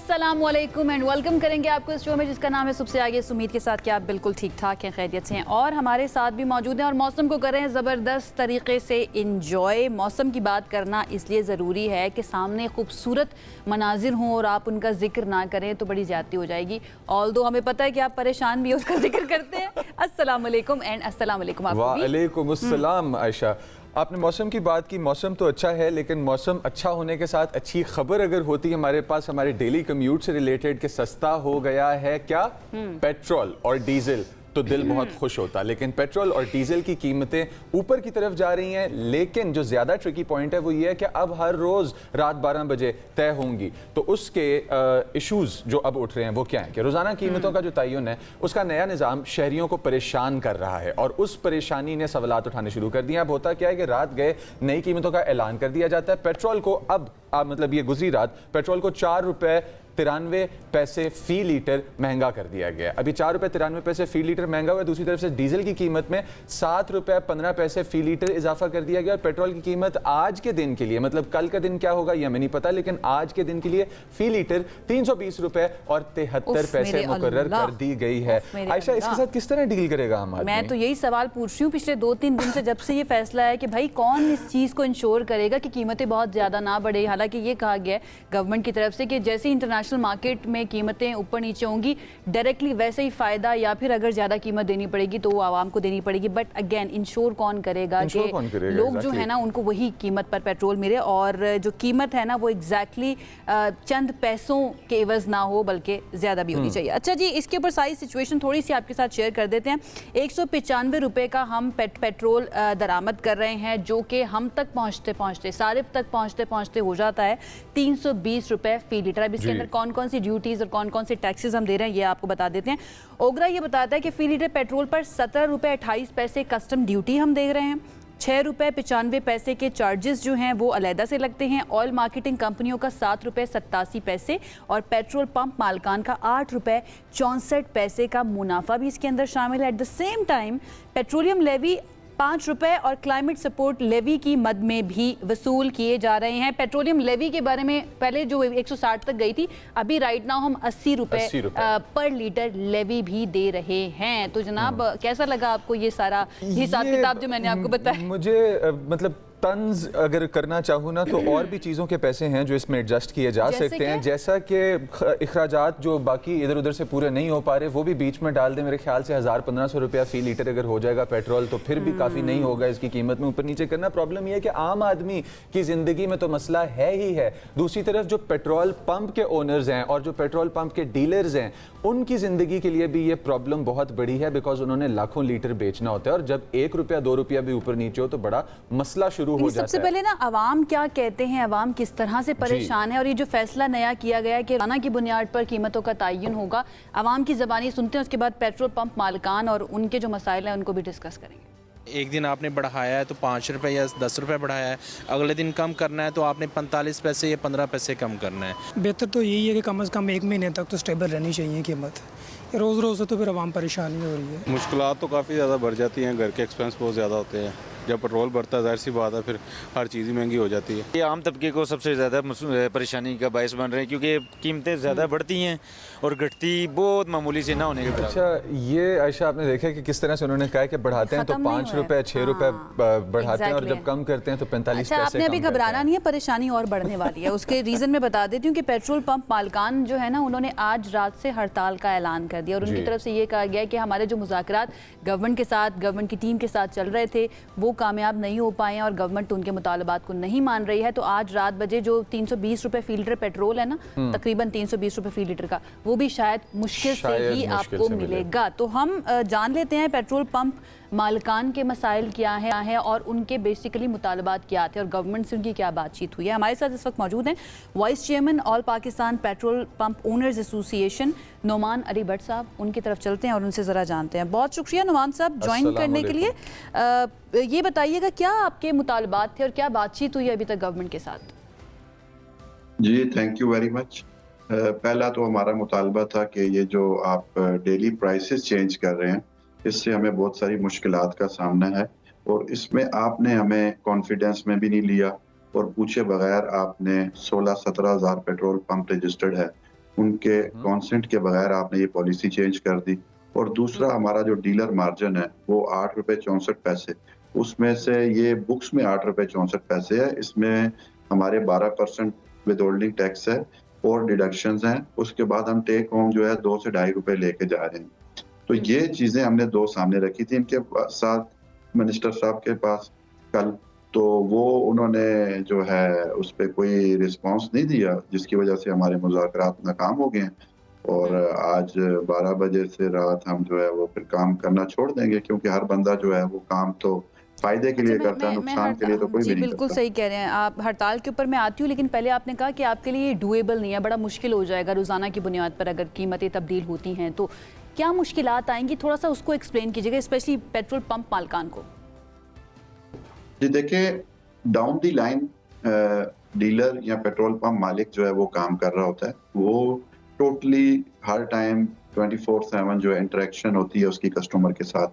अस्सलामुअलैकुम and welcome करेंगे आपको इस शो में जिसका नाम है सबसे आगे। इस उम्मीद के साथ कि आप बिल्कुल ठीक ठाक हैं, खैरियत से हैं और हमारे साथ भी मौजूद हैं और मौसम को कर रहे हैं ज़बरदस्त तरीके से इंजॉय। मौसम की बात करना इसलिए ज़रूरी है कि सामने खूबसूरत मनाजिर हों और आप उनका जिक्र ना करें तो बड़ी ज़्यादती हो जाएगी। ऑल्दो हमें पता है कि आप परेशान भी उसका जिक्र करते हैं। अस्सलामुअलैकुम एंड अस्सलामुअलैकुम आपको भी। वालेकुम अस्सलाम। आयशा, आपने मौसम की बात की। मौसम तो अच्छा है, लेकिन मौसम अच्छा होने के साथ अच्छी खबर अगर होती है हमारे पास हमारे डेली कम्यूट से रिलेटेड कि सस्ता हो गया है क्या पेट्रोल और डीजल, तो दिल बहुत खुश होता। लेकिन पेट्रोल और डीजल की कीमतें ऊपर की तरफ जा रही हैं, लेकिन जो ज़्यादा ट्रिकी पॉइंट है वो ये है कि अब हर रोज़ रात 12 बजे तय होंगी। तो उसके इश्यूज़ जो अब उठ रहे हैं वो क्या है कि रोज़ाना कीमतों का जो तयन है उसका नया निज़ाम शहरियों को परेशान कर रहा है और उस परेशानी ने सवालात उठाने शुरू कर दिए। अब होता क्या है कि रात गए नई कीमतों का ऐलान कर दिया जाता है। पेट्रोल को अब मतलब ये गुजरी रात पेट्रोल को ₹4.93 फी लीटर महंगा कर दिया गया। अभी ₹4.93 फी लीटर महंगा हुआ है। दूसरी तरफ से डीजल की कीमत में ₹7.15 फी लीटर इजाफा कर दिया गया और पेट्रोल की कीमत आज के दिन के लिए, मतलब कल का दिन क्या होगा ये हमें नहीं पता, लेकिन आज के दिन के लिए फी लीटर ₹320.73 मुकर्रर कर दी गई है। आयशा, इसके साथ किस तरह डील करेगा हम? मैं तो यही सवाल पूछ रही हूँ पिछले 2-3 दिन से, जब से ये फैसला है कि भाई कौन इस चीज़ को इंश्योर करेगा कि कीमतें बहुत ज़्यादा ना बढ़े। हालांकि ये कहा गया है गवर्नमेंट की तरफ से कि जैसे इंटरनेशनल मार्केट में कीमतें ऊपर नीचे होंगी डायरेक्टली वैसे ही फायदा, या फिर अगर ज्यादा कीमत देनी पड़ेगी तो वो आवाम को देनी पड़ेगी। बट अगेन इंश्योर कौन करेगा कि लोग जो है ना उनको वही कीमत पर पेट्रोल मिले और जो कीमत है ना वो एग्जैक्टली चंद पैसों के एवज ना हो बल्कि ज्यादा भी होनी चाहिए। अच्छा जी, इसके ऊपर सारी सिचुएशन थोड़ी सी आपके साथ शेयर कर देते हैं। ₹195 का हम पेट्रोल दरामद कर रहे हैं, जो कि हम तक पहुंचते पहुंचते सारिफ तक पहुंचते पहुंचते हो जाता है ₹320 फी लीटर। अब इसके अंदर कौन कौन सी ड्यूटीज और कौन कौन से टैक्सेस हम दे रहे हैं ये आपको बता देते हैं। ओगरा ये बताता है कि फी लीटर पेट्रोल पर ₹17.28 कस्टम ड्यूटी हम दे रहे हैं। ₹6.95 के चार्जेस जो हैं वो अलहदा से लगते हैं। ऑयल मार्केटिंग कंपनियों का ₹7.87 और पेट्रोल पंप मालकान का ₹8.64 का मुनाफा भी इसके अंदर शामिल है। At the same time petroleum levy ₹5 और क्लाइमेट सपोर्ट लेवी की मद में भी वसूल किए जा रहे हैं। पेट्रोलियम लेवी के बारे में पहले जो 160 तक गई थी, अभी राइट नाउ हम ₹80 पर लीटर लेवी भी दे रहे हैं। तो जनाब कैसा लगा आपको ये सारा हिसाब किताब जो मैंने आपको बताया? मुझे मतलब तंज अगर करना चाहूँ ना तो और भी चीज़ों के पैसे हैं जो इसमें एडजस्ट किए जा सकते हैं, जैसा कि अखराजात जो बाकी इधर उधर से पूरे नहीं हो पा रहे वो भी बीच में डाल दें। मेरे ख्याल से ₹1000-1500 फी लीटर अगर हो जाएगा पेट्रोल तो फिर भी काफ़ी नहीं होगा इसकी कीमत में ऊपर नीचे करना। प्रॉब्लम यह है कि आम आदमी की ज़िंदगी में तो मसला है ही है, दूसरी तरफ जो पेट्रोल पंप के ओनर्स हैं और जो पेट्रोल पंप के डीलर्स हैं उनकी ज़िंदगी के लिए भी ये प्रॉब्लम बहुत बड़ी है, बिकॉज उन्होंने लाखों लीटर बेचना होता है और जब ₹1-2 भी ऊपर नीचे हो तो बड़ा मसला शुरू हो जाता है। सबसे पहले ना अवाम क्या कहते हैं, अवाम किस तरह से परेशान है और ये जो फैसला नया किया गया है कि रोजाना की बुनियाद पर कीमतों का तयन होगा, अवाम की ज़बानी सुनते हैं, उसके बाद पेट्रोल पंप मालिकान और उनके जो मसाइल हैं उनको भी डिस्कस करेंगे। एक दिन आपने बढ़ाया है तो ₹5 या ₹10 बढ़ाया है, अगले दिन कम करना है तो आपने 45 पैसे या 15 पैसे कम करना है। बेहतर तो यही है कि कम से कम 1 महीने तक तो स्टेबल रहनी चाहिए कीमत। रोज़ रोज़ से तो फिर आवाम परेशानी हो रही है। मुश्किलात तो काफ़ी ज़्यादा बढ़ जाती हैं, घर के एक्सपेंस बहुत ज़्यादा होते हैं। जब पेट्रोल बढ़ता है जाहिर सी बात है फिर हर चीज़ ही महंगी हो जाती है। ये आम तबके को सबसे ज़्यादा परेशानी का बायस बन रहे हैं क्योंकि कीमतें ज़्यादा बढ़ती हैं और घटती बहुत मामूली से ना होने के बराबर। अच्छा, ये आयशा आपने देखा कि किस तरह से उन्होंने कहा कि बढ़ाते हैं तो ₹5 ₹6 बढ़ाते हैं और जब कम करते हैं तो 45 पैसे। आपने अभी घबराना नहीं है, परेशानी और बढ़ने वाली है। उसके रीज़न में बता देती हूँ कि पेट्रोल पंप मालिकान जो है ना उन्होंने आज रात से हड़ताल का ऐलान कर दिया और उनकी तरफ से ये कहा गया कि हमारे जो मुज़ाकरात गवर्नमेंट के साथ, गवर्नमेंट की टीम के साथ चल रहे थे वो कामयाब नहीं हो पाए हैं और गवर्नमेंट उनके मुतालबात को नहीं मान रही है। तो आज रात बजे जो ₹320 फी लीटर पेट्रोल है ना, तकरीबन ₹320 फी लीटर का, वो भी शायद मुश्किल से ही आपको मिलेगा। तो हम जान लेते हैं पेट्रोल पंप मालिकान के मसाइल क्या है और उनके बेसिकली मुतालबात क्या थे और गवर्नमेंट से उनकी क्या बातचीत हुई है। हमारे साथ इस वक्त मौजूद हैं vice chairman all Pakistan petrol pump owners association Numan Ali Bhatt साहब। उनकी तरफ चलते हैं और उनसे ज़रा जानते हैं। बहुत शुक्रिया नुमान साहब ज्वाइन करने के लिए। ये बताइएगा क्या आपके मुतालबात थे और क्या बातचीत हुई अभी तक गवर्नमेंट के साथ? जी थैंक यू वेरी मच। पहला तो हमारा मुतालबा था कि ये जो आप डेली प्राइसेस चेंज कर रहे हैं इससे हमें बहुत सारी मुश्किलात का सामना है और इसमें आपने हमें कॉन्फिडेंस में भी नहीं लिया और पूछे बगैर आपने 16-17 हज़ार पेट्रोल पंप रजिस्टर्ड है उनके कॉन्सेंट के बगैर आपने ये पॉलिसी चेंज कर दी। और दूसरा हमारा जो डीलर मार्जिन है वो 8 रुपए 64 पैसे, उसमें से ये बुक्स में 8 रुपए 64 पैसे है, इसमें हमारे 12% विद होल्डिंग टैक्स है और डिडक्शंस हैं। उसके बाद हम टेक होम जो है 2 से ढाई रुपए लेके जा रहे हैं। तो ये चीजें हमने दो सामने रखी थी इनके साथ मिनिस्टर साहब के पास कल, तो वो उन्होंने जो है उस पर कोई रिस्पांस नहीं दिया, जिसकी वजह से हमारे मुज़ाकरात नाकाम हो गए हैं। और आज 12 बजे से रात हम जो है वो फिर काम करना छोड़ देंगे, क्योंकि हर बंदा जो है वो काम तो फायदे के लिए करता है, नुकसान के लिए तो कोई भी जी नहीं बिल्कुल करता। सही कह रहे हैं आप। हड़ताल के ऊपर मैं आती हूँ, लेकिन पहले आपने कहा कि आपके लिए ये डुएबल नहीं है, बड़ा मुश्किल हो जाएगा रोज़ाना की बुनियाद पर अगर कीमतें तब्दील होती हैं तो। क्या मुश्किलात आएंगी, थोड़ा सा उसको एक्सप्लेन कीजिएगा, स्पेशली पेट्रोल पंप मालकान को। जी देखिए, डाउन दी लाइन डीलर या पेट्रोल पंप मालिक जो है वो काम कर रहा होता है, वो टोटली हर टाइम 24/7 जो है इंटरेक्शन होती है उसकी कस्टमर के साथ।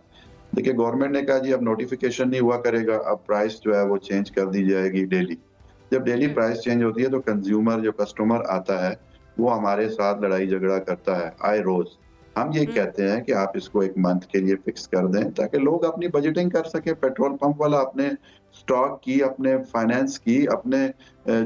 देखिए, गवर्नमेंट ने कहा जी अब नोटिफिकेशन नहीं हुआ करेगा, अब प्राइस जो है वो चेंज कर दी जाएगी डेली। जब डेली प्राइस चेंज होती है तो कंज्यूमर जो कस्टमर आता है वो हमारे साथ लड़ाई झगड़ा करता है आए रोज। हम ये कहते हैं कि आप इसको एक मंथ के लिए फिक्स कर दें ताकि लोग अपनी बजटिंग कर सके। पेट्रोल पंप वाला अपने स्टॉक की, अपने फाइनेंस की, अपने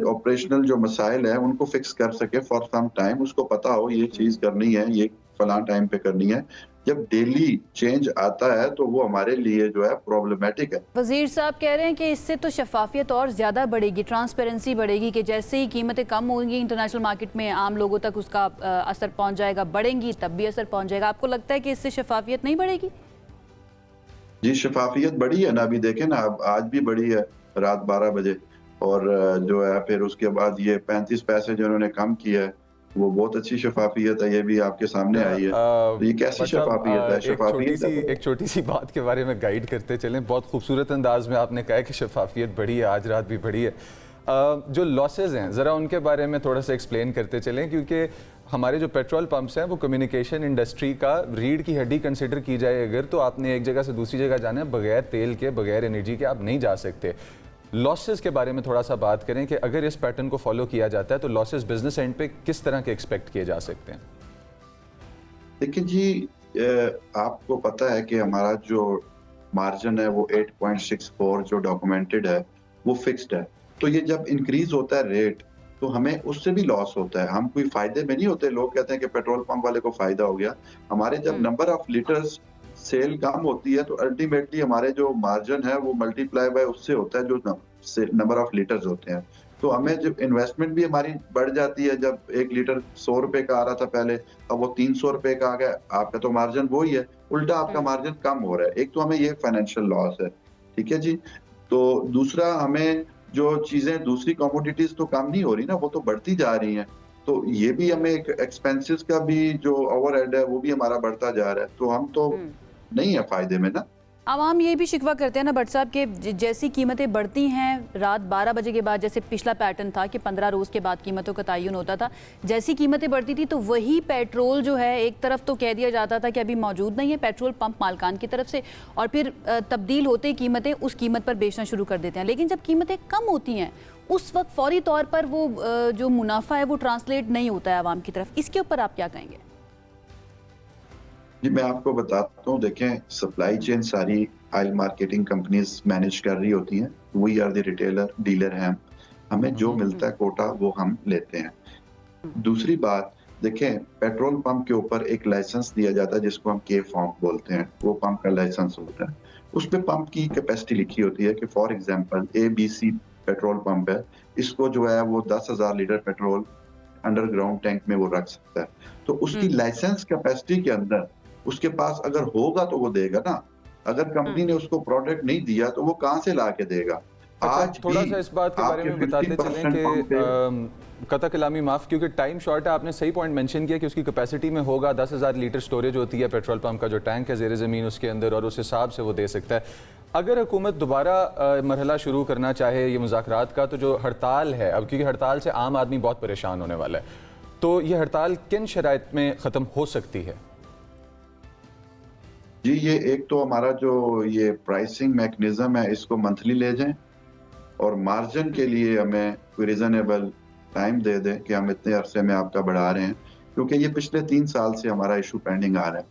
ऑपरेशनल जो मसाइल है उनको फिक्स कर सके फॉर सम टाइम। उसको पता हो ये चीज करनी है, ये फलां टाइम पे करनी है। जब डेली चेंज आता है तो वो हमारे लिए जो है प्रॉब्लमेटिक है। वजीर साहब कह रहे हैं कि इससे तो शफाफियत और ज़्यादा बढ़ेगी, ट्रांसपेरेंसी बढ़ेगी, कि जैसे ही कीमतें कम होंगी इंटरनेशनल मार्केट में आम लोगों तक उसका असर पहुंच जाएगा, बढ़ेंगी तब भी असर पहुंच जाएगा। आपको लगता है कि इससे शफाफियत नहीं बढ़ेगी? जी शफाफियत बढ़ी है ना, अभी देखें ना, अब आज भी बढ़ी है रात 12 बजे। और जो है फिर उसके बाद ये 35 पैसे जो उन्होंने कम किया है वो बहुत अच्छी शफाफियत है, ये भी आपके सामने आई है। तो ये कैसी शफाफियत है? शफाफियत एक छोटी सी बात के बारे में गाइड करते चलें। बहुत खूबसूरत अंदाज में आपने कहा कि शफाफियत बढ़ी है, आज रात भी बढ़ी है। जो लॉसेज हैं ज़रा उनके बारे में थोड़ा सा एक्सप्लेन करते चलें, क्योंकि हमारे जो पेट्रोल पंप्स हैं वो कम्युनिकेशन इंडस्ट्री का रीढ़ की हड्डी कंसिडर की जाए अगर, तो आपने एक जगह से दूसरी जगह जाना है बगैर तेल के, बगैर एनर्जी के आप नहीं जा सकते। लॉसेस के बारे में थोड़ा सा बात करें कि अगर इस पैटर्न को फॉलो किया जाता है तो लॉसेस बिजनेस एंड पे किस तरह के एक्सपेक्ट किए जा सकते हैं? देखिए जी, आपको पता है कि हमारा जो मार्जिन है वो 8.64 जो डॉक्यूमेंटेड है वो फिक्स्ड है। तो ये जब इंक्रीज होता है रेट तो हमें उससे भी लॉस होता है, हम कोई फायदे में नहीं होते। लोग कहते हैं कि पेट्रोल पंप वाले को फायदा हो गया। हमारे जब नंबर ऑफ लीटर्स सेल कम होती है तो अल्टीमेटली हमारे जो मार्जिन है वो मल्टीप्लाई बाय उससे होता है जो नंबर ऑफ लीटर्स होते हैं। तो हमें जब इन्वेस्टमेंट भी हमारी बढ़ जाती है, जब 1 लीटर 100 रुपए का आ रहा था पहले, अब वो 300 रुपए का आ गया, आपका तो मार्जिन वही है, उल्टा आपका मार्जिन कम हो रहा है। एक तो हमें ये फाइनेंशियल लॉस है, ठीक है जी। तो दूसरा, हमें जो चीजें दूसरी कमोडिटीज तो कम नहीं हो रही ना, वो तो बढ़ती जा रही हैं। तो ये भी हमें एक एक्सपेंसेस का भी जो ओवरहेड है वो भी हमारा बढ़ता जा रहा है। तो हम तो नहीं है फायदे में ना। आवाम ये भी शिकवा करते हैं ना भट्ट साहब कि जैसी कीमतें बढ़ती हैं रात 12 बजे के बाद, जैसे पिछला पैटर्न था कि 15 रोज़ के बाद कीमतों का तयन होता था, जैसी कीमतें बढ़ती थी तो वही पेट्रोल जो है एक तरफ तो कह दिया जाता था कि अभी मौजूद नहीं है पेट्रोल पंप मालकान की तरफ से, और फिर तब्दील होते ही कीमतें उस कीमत पर बेचना शुरू कर देते हैं। लेकिन जब कीमतें कम होती हैं उस वक्त फौरी तौर पर वो जो मुनाफा है वो ट्रांसलेट नहीं होता है आवाम की तरफ। इसके ऊपर आप क्या कहेंगे? जी मैं आपको बताता हूँ, देखें सप्लाई चेन सारी ऑयल मार्केटिंग कंपनीज मैनेज कर रही होती हैं। We are the retailer, dealer हैं, हमें जो मिलता है कोटा वो हम लेते हैं। दूसरी बात, देखें पेट्रोल पंप के ऊपर एक लाइसेंस दिया जाता है जिसको हम के फॉर्म बोलते हैं, वो पंप का लाइसेंस होता है। उस पे पंप की कैपेसिटी लिखी होती है कि for example ABC petrol pump है, इसको जो है वो 10,000 लीटर पेट्रोल अंडरग्राउंड टैंक में वो रख सकता है। तो उसकी लाइसेंस कैपेसिटी के अंदर उसके पास अगर होगा तो वो देगा ना। अगर कंपनी ने उसको प्रोडक्ट नहीं दिया तो वो कहां से ला के देगा? आज थोड़ा सा इस बात के बारे में बताते चलें कि कता कलामी माफ, क्योंकि टाइम शॉर्ट है। आपने सही पॉइंट मेंशन किया कि उसकी कैपेसिटी में होगा 10,000 लीटर स्टोरेज होती है पेट्रोल पंप का जो टैंक है ज़ेर ज़मीन उसके अंदर, और उस हिसाब से वो दे सकता है। अगर हुकूमत दोबारा मरहला शुरू करना चाहे ये मुज़ाकरात का, तो जो हड़ताल है अब, क्योंकि हड़ताल से आम आदमी बहुत परेशान होने वाला है, तो ये हड़ताल किन शराइत में ख़त्म हो सकती है? जी ये एक तो हमारा जो ये प्राइसिंग मैकेनिज्म है इसको मंथली ले जाएं, और मार्जिन के लिए हमें कोई रीजनेबल टाइम दे दें कि हम इतने अरसे में आपका बढ़ा रहे हैं। क्योंकि ये पिछले 3 साल से हमारा इशू पेंडिंग आ रहा है।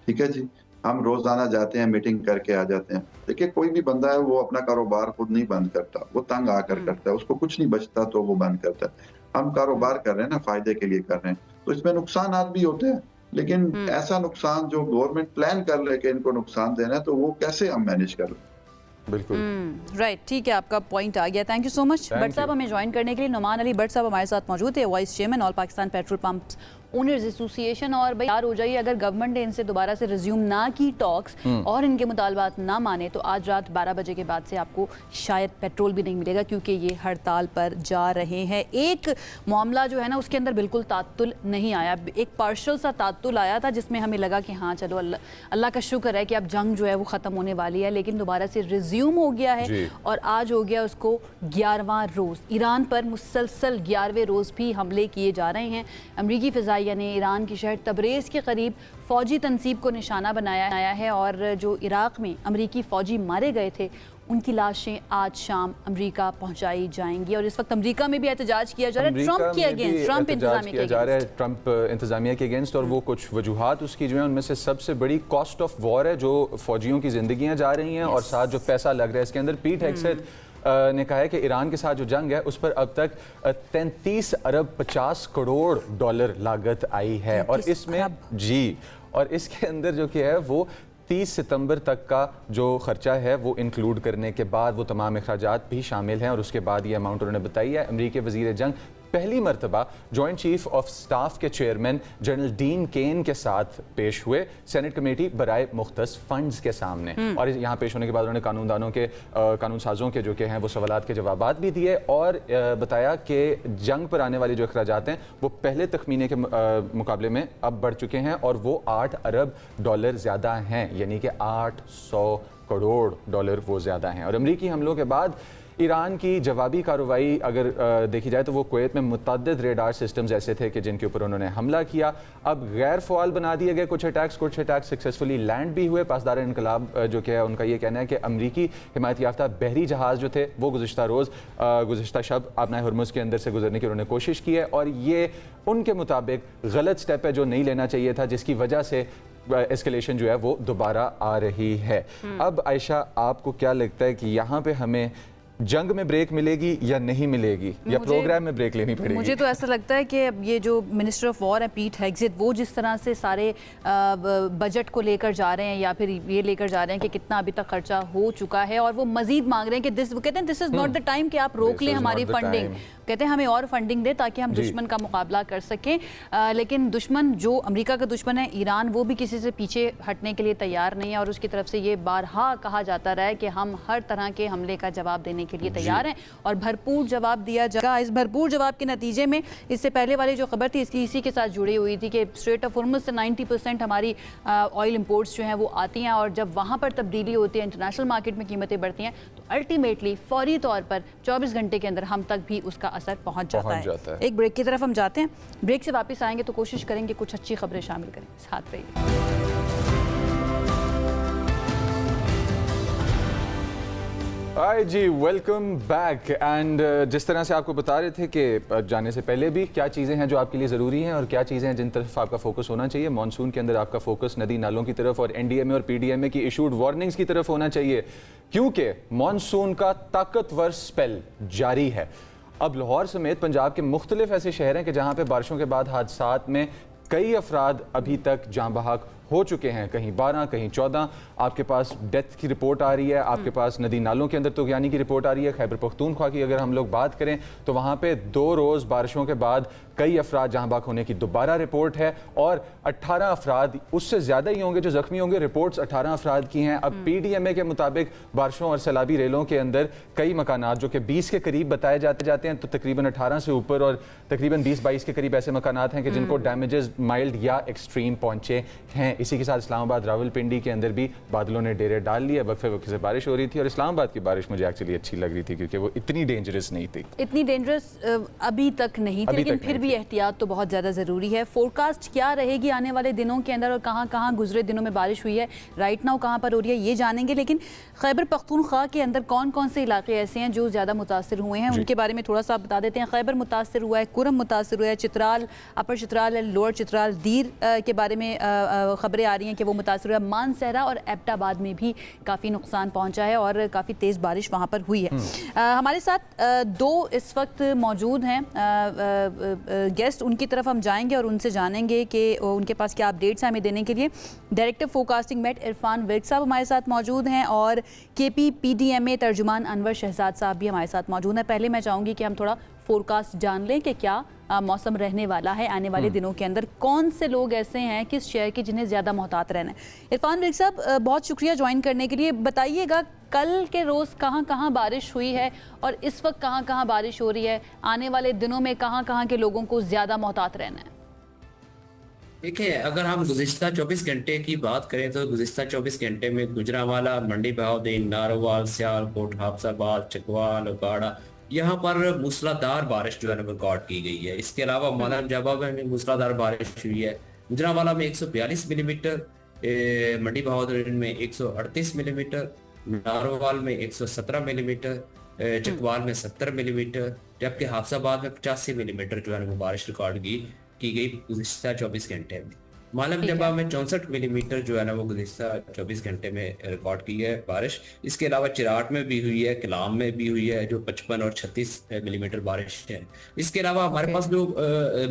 ठीक है जी, हम रोजाना जाते हैं, मीटिंग करके आ जाते हैं। देखिए, कोई भी बंदा है वो अपना कारोबार खुद नहीं बंद करता, वो तंग आकर करता है, उसको कुछ नहीं बचता तो वो बंद करता है। हम कारोबार कर रहे हैं ना, फायदे के लिए कर रहे हैं, तो इसमें नुकसान भी होते हैं, लेकिन ऐसा नुकसान जो गवर्नमेंट प्लान कर ले कि इनको नुकसान देना है, तो वो कैसे हम मैनेज कर लें? बिल्कुल राइट, ठीक है, आपका पॉइंट आ गया। Thank you so much Bhatt साहब हमें ज्वाइन करने के लिए। नुमान अली भट्ट साहब हमारे साथ मौजूद है, vice chairman all Pakistan petrol pumps owners association. और भाई यार हो जाइए, अगर गवर्नमेंट ने इनसे दोबारा से रिज्यूम ना की टॉक्स और इनके मुतालबात ना माने तो आज रात 12 बजे के बाद से आपको शायद पेट्रोल भी नहीं मिलेगा, क्योंकि ये हड़ताल पर जा रहे हैं। एक मामला जो है ना उसके अंदर बिल्कुल तात्तुल नहीं आया, एक पार्शल सा तात्तुल आया था जिसमें हमें लगा कि हाँ चलो अल्लाह का शुक्र है कि अब जंग जो है वो ख़त्म होने वाली है, लेकिन दोबारा से रिज्यूम हो गया है और आज हो गया उसको 11वां रोज़। ईरान पर मुसलसल 11वें रोज़ भी हमले किए जा रहे हैं। अमरीकी फ़िज़ाइया ने ईरान की शहर तबरेज़ के करीब फ़ौजी तनसीब को निशाना बनाया है और जो इराक़ में अमरीकी फ़ौजी मारे गए थे उनकी लाशें आज शाम अमेरिका पहुंचाई जाएंगी। और इस वक्त अमेरिका में भी एहतजाज किया जा रहा है ट्रंप के अगेंस्ट, ट्रंप इंतजामिया के अगेंस्ट। और वो कुछ वजूहात उसकी जो है उनमें से सबसे बड़ी कॉस्ट ऑफ वॉर है, जो फौजियों की जिंदगियां जा रही हैं और साथ जो पैसा लग रहा है इसके अंदर। पीट हेगसेथ ने कहा है कि ईरान के साथ जो जंग है उस पर अब तक 33 अरब 50 करोड़ डॉलर लागत आई है। और इसमें और इसके अंदर जो कि है वो 30 सितंबर तक का जो खर्चा है वो इंक्लूड करने के बाद वो तमाम अखराजात भी शामिल हैं। और उसके बाद ये अमाउंट उन्होंने बताई है। अमरीकी वज़ीर जंग पहली मरतबा जॉइंट चीफ ऑफ स्टाफ के चेयरमैन जनरल डीन केन के साथ पेश हुए सेनेट कमेटी बराए मुख्तस फंड्स के सामने। और यहाँ पेश होने के बाद उन्होंने कानून साजों के जो कि हैं वो सवालात के जवाबात भी दिए और बताया कि जंग पर आने वाले जो अखराजात हैं वो पहले तखमीने के मुकाबले में अब बढ़ चुके हैं और वो 8 अरब डॉलर ज़्यादा हैं, यानी कि 800 करोड़ डॉलर वो ज़्यादा हैं। और अमरीकी हमलों के बाद ईरान की जवाबी कार्रवाई अगर देखी जाए तो वो कुवैत में मुतअद्दिद रेडार सिस्टम्स ऐसे थे कि जिनके ऊपर उन्होंने हमला किया। अब गैर फ़आल बना दिए गए कुछ अटैक्स सक्सेसफुली लैंड भी हुए। पासदार इनकलाब जो कि है उनका ये कहना है कि अमरीकी हिमायत याफ्ता बहरी जहाज़ जो थे वो गुज़िश्ता शब आपना हुर्मुज़ के अंदर से गुजरने की उन्होंने कोशिश की है और ये उनके मुताबिक गलत स्टेप है जो नहीं लेना चाहिए था, जिसकी वजह से एस्केलेशन जो है वो दोबारा आ रही है। अब आयशा, आपको क्या लगता है कि यहाँ पे हमें जंग में ब्रेक मिलेगी या नहीं मिलेगी, या प्रोग्राम में ब्रेक लेनी पड़ेगी? मुझे तो ऐसा लगता है कि ये जो मिनिस्टर ऑफ वॉर है पीट हेगसेथ, वो जिस तरह से सारे बजट को लेकर जा रहे हैं या फिर ये लेकर जा रहे हैं कि कितना अभी तक खर्चा हो चुका है और वो मजीद मांग रहे हैं कि वो कहते हैं this is not the time कि आप रोक लें हमारी फंडिंग। कहते हैं हमें और फंडिंग दे ताकि हम दुश्मन का मुकाबला कर सकें। लेकिन दुश्मन जो अमेरिका का दुश्मन है ईरान, वो भी किसी से पीछे हटने के लिए तैयार नहीं है और उसकी तरफ से ये बारहा कहा जाता रहा है कि हम हर तरह के हमले का जवाब देने के लिए तैयार हैं और भरपूर जवाब दिया जाएगा। इस भरपूर जवाब के नतीजे में इससे पहले वाली जो खबर थी इसकी इसी के साथ जुड़ी हुई थी कि स्ट्रेट ऑफ हुर्मुज़ से 90% हमारी ऑयल इंपोर्ट्स जो हैं वो आती हैं और जब वहाँ पर तब्दीली होती है, इंटरनेशनल मार्केट में कीमतें बढ़ती हैं, तो अल्टीमेटली फौरी तौर पर 24 घंटे के अंदर हम तक भी उसका असर पहुँच जाता है। एक ब्रेक की तरफ हम जाते हैं, ब्रेक से वापस आएंगे तो कोशिश करेंगे कुछ अच्छी खबरें शामिल करें। साथ रहिए। जी, वेलकम बैक। एंड जिस तरह से आपको बता रहे थे कि जाने से पहले भी क्या चीज़ें हैं जो आपके लिए ज़रूरी हैं और क्या चीज़ें हैं जिन तरफ आपका फोकस होना चाहिए। मॉनसून के अंदर आपका फोकस नदी नालों की तरफ और एनडीएमए और पीडीएमए की इशूड वार्निंग्स की तरफ होना चाहिए, क्योंकि मॉनसून का ताकतवर स्पेल जारी है। अब लाहौर समेत पंजाब के मुख्तलिफ ऐसे शहर हैं कि जहाँ पे बारिशों के बाद हादसात में कई अफराद अभी तक जाँ बहक हो चुके हैं, कहीं 12 कहीं 14। आपके पास डेथ की रिपोर्ट आ रही है, आपके पास नदी नालों के अंदर तूफ़ानी की रिपोर्ट आ रही है। खैबर पख्तूनख्वा की अगर हम लोग बात करें तो वहाँ पे 2 रोज़ बारिशों के बाद कई अफराद जहाँ बाक होने की दोबारा रिपोर्ट है और 18 अफराद, उससे ज़्यादा ही होंगे जो ज़ख्मी होंगे। रिपोर्ट्स 18 अफराद की हैं। अब पीडीएमए के मुताबिक बारिशों और सैलाबी रेलों के अंदर कई मकानात जो कि 20 के करीब बताए जाते हैं, तो तकरीबन 18 से ऊपर और तकरीबन 20-22 के करीब ऐसे मकानात हैं कि जिनको डैमेजेस माइल्ड या एक्सट्रीम पहुँचे हैं हैं। इसी के साथ इस्लामाबाद रावलपिंडी के अंदर भी बादलों ने डेरे डाल लिए, वक्फे वक्फे से बारिश हो रही थी और इस्लामाबाद की बारिश मुझे एक्चुअली अच्छी लग रही थी क्योंकि वो इतनी डेंजरस नहीं थी। इतनी डेंजरस अभी तक नहीं थी, अभी लेकिन तक फिर नहीं भी थी। एहतियात तो बहुत ज़्यादा ज़रूरी है। फोरकास्ट क्या रहेगी आने वाले दिनों के अंदर और कहाँ कहाँ गुजरे दिनों में बारिश हुई है, राइट नाउ कहाँ पर हो रही है, ये जानेंगे। लेकिन खैबर पख्तूनख्वा के अंदर कौन कौन से इलाके ऐसे हैं जो ज़्यादा मुतासर हुए हैं, उनके बारे में थोड़ा सा बता देते हैं। खैबर मुतासर हुआ है, कुरम मुतासर हुआ है, चित्राल, अपर चित्राल, लोअर चित्राल, दीर के बारे में खबरें आ रही हैं कि वो मुतासर हुआ है। मानसहरा और एबटाबाद में भी काफ़ी नुकसान पहुँचा है और काफ़ी तेज़ बारिश वहाँ पर हुई है। हमारे साथ दो इस वक्त मौजूद हैं गेस्ट, उनकी तरफ हम जाएंगे और उनसे जानेंगे कि उनके पास क्या अपडेट्स हैं हमें देने के लिए। Director forecasting Met Irfan Virk साहब हमारे साथ मौजूद हैं और KPPDMA तर्जुमान अनवर शहजाद साहब भी हमारे साथ मौजूद हैं। पहले मैं चाहूँगी कि हम थोड़ा फोरकास्ट जान लें कि क्या मौसम रहने वाला है आने वाले दिनों के अंदर, कौन से लोग ऐसे हैं किस शहर के जिन्हें ज़्यादा मोहतात रहना है। इरफान विर्क साहब, बहुत शुक्रिया ज्वाइन करने के लिए। बताइएगा कल के रोज़ कहाँ कहाँ बारिश हुई है और इस वक्त कहाँ कहाँ बारिश हो रही है, आने वाले दिनों में कहाँ कहाँ के लोगों को ज़्यादा मोहतात रहना है। देखिए, अगर हम गुज़िश्ता 24 घंटे की बात करें तो गुज़िश्ता 24 घंटे में गुजरांवाला, मंडी बहाउद्दीन, नारोवाल, सियालकोट, हाफसाबाद, चकवाल, उकाड़ा, यहाँ पर मूसलाधार बारिश जो है ना रिकॉर्ड की गई है। इसके अलावा मालम जवाब में मूसलाधार बारिश हुई है। गुजरांवाला में 142 मिलीमीटर, मंडी बहाउद्दीन में 138 मिलीमीटर, नारोवाल में 117 मिलीमीटर, चकवाल में 70 मिलीमीटर, जबकि हाफसाबाद में 85 मिलीमीटर जो है ना बारिश रिकॉर्ड की गई गुज़िश्ता 24 घंटे में। मालम जबा में 64 मिलीमीटर जो है ना वो गुज़िश्ता 24 घंटे में रिकॉर्ड की है बारिश। इसके अलावा चिराट में भी हुई है, कलाम में भी हुई है जो 55 और 36 मिलीमीटर बारिश है। इसके अलावा हमारे पास जो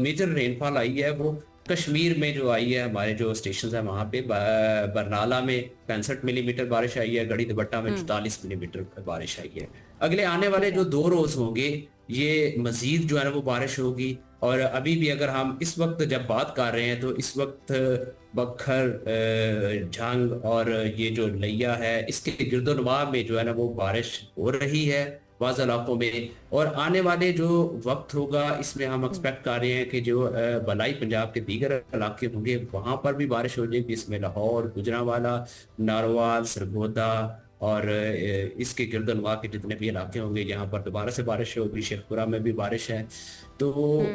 मेजर रेनफॉल आई है वो कश्मीर में जो आई है, हमारे जो स्टेशन है वहाँ पे बरनाला में 65 मिलीमीटर बारिश आई है, गढ़ी दुपट्टा में 44 मिलीमीटर बारिश आई है। अगले आने वाले जो 2 रोज होंगे ये मजीद जो है ना वो बारिश होगी। और अभी भी अगर हम इस वक्त जब बात कर रहे हैं तो इस वक्त बखर, झंग और ये जो लैया है इसके गिरदोनवा में जो है ना वो बारिश हो रही है बाज़ इलाकों में। और आने वाले जो वक्त होगा इसमें हम एक्सपेक्ट कर रहे हैं कि जो बलाई पंजाब के दीगर इलाके होंगे वहाँ पर भी बारिश हो जाएगी। इसमें लाहौर, गुजरांवाला, नारोवाल, सरगोदा और इसके गिरदनवा के जितने भी इलाके होंगे यहाँ पर दोबारा से बारिश होगी। शेखपुरा में भी बारिश है। तो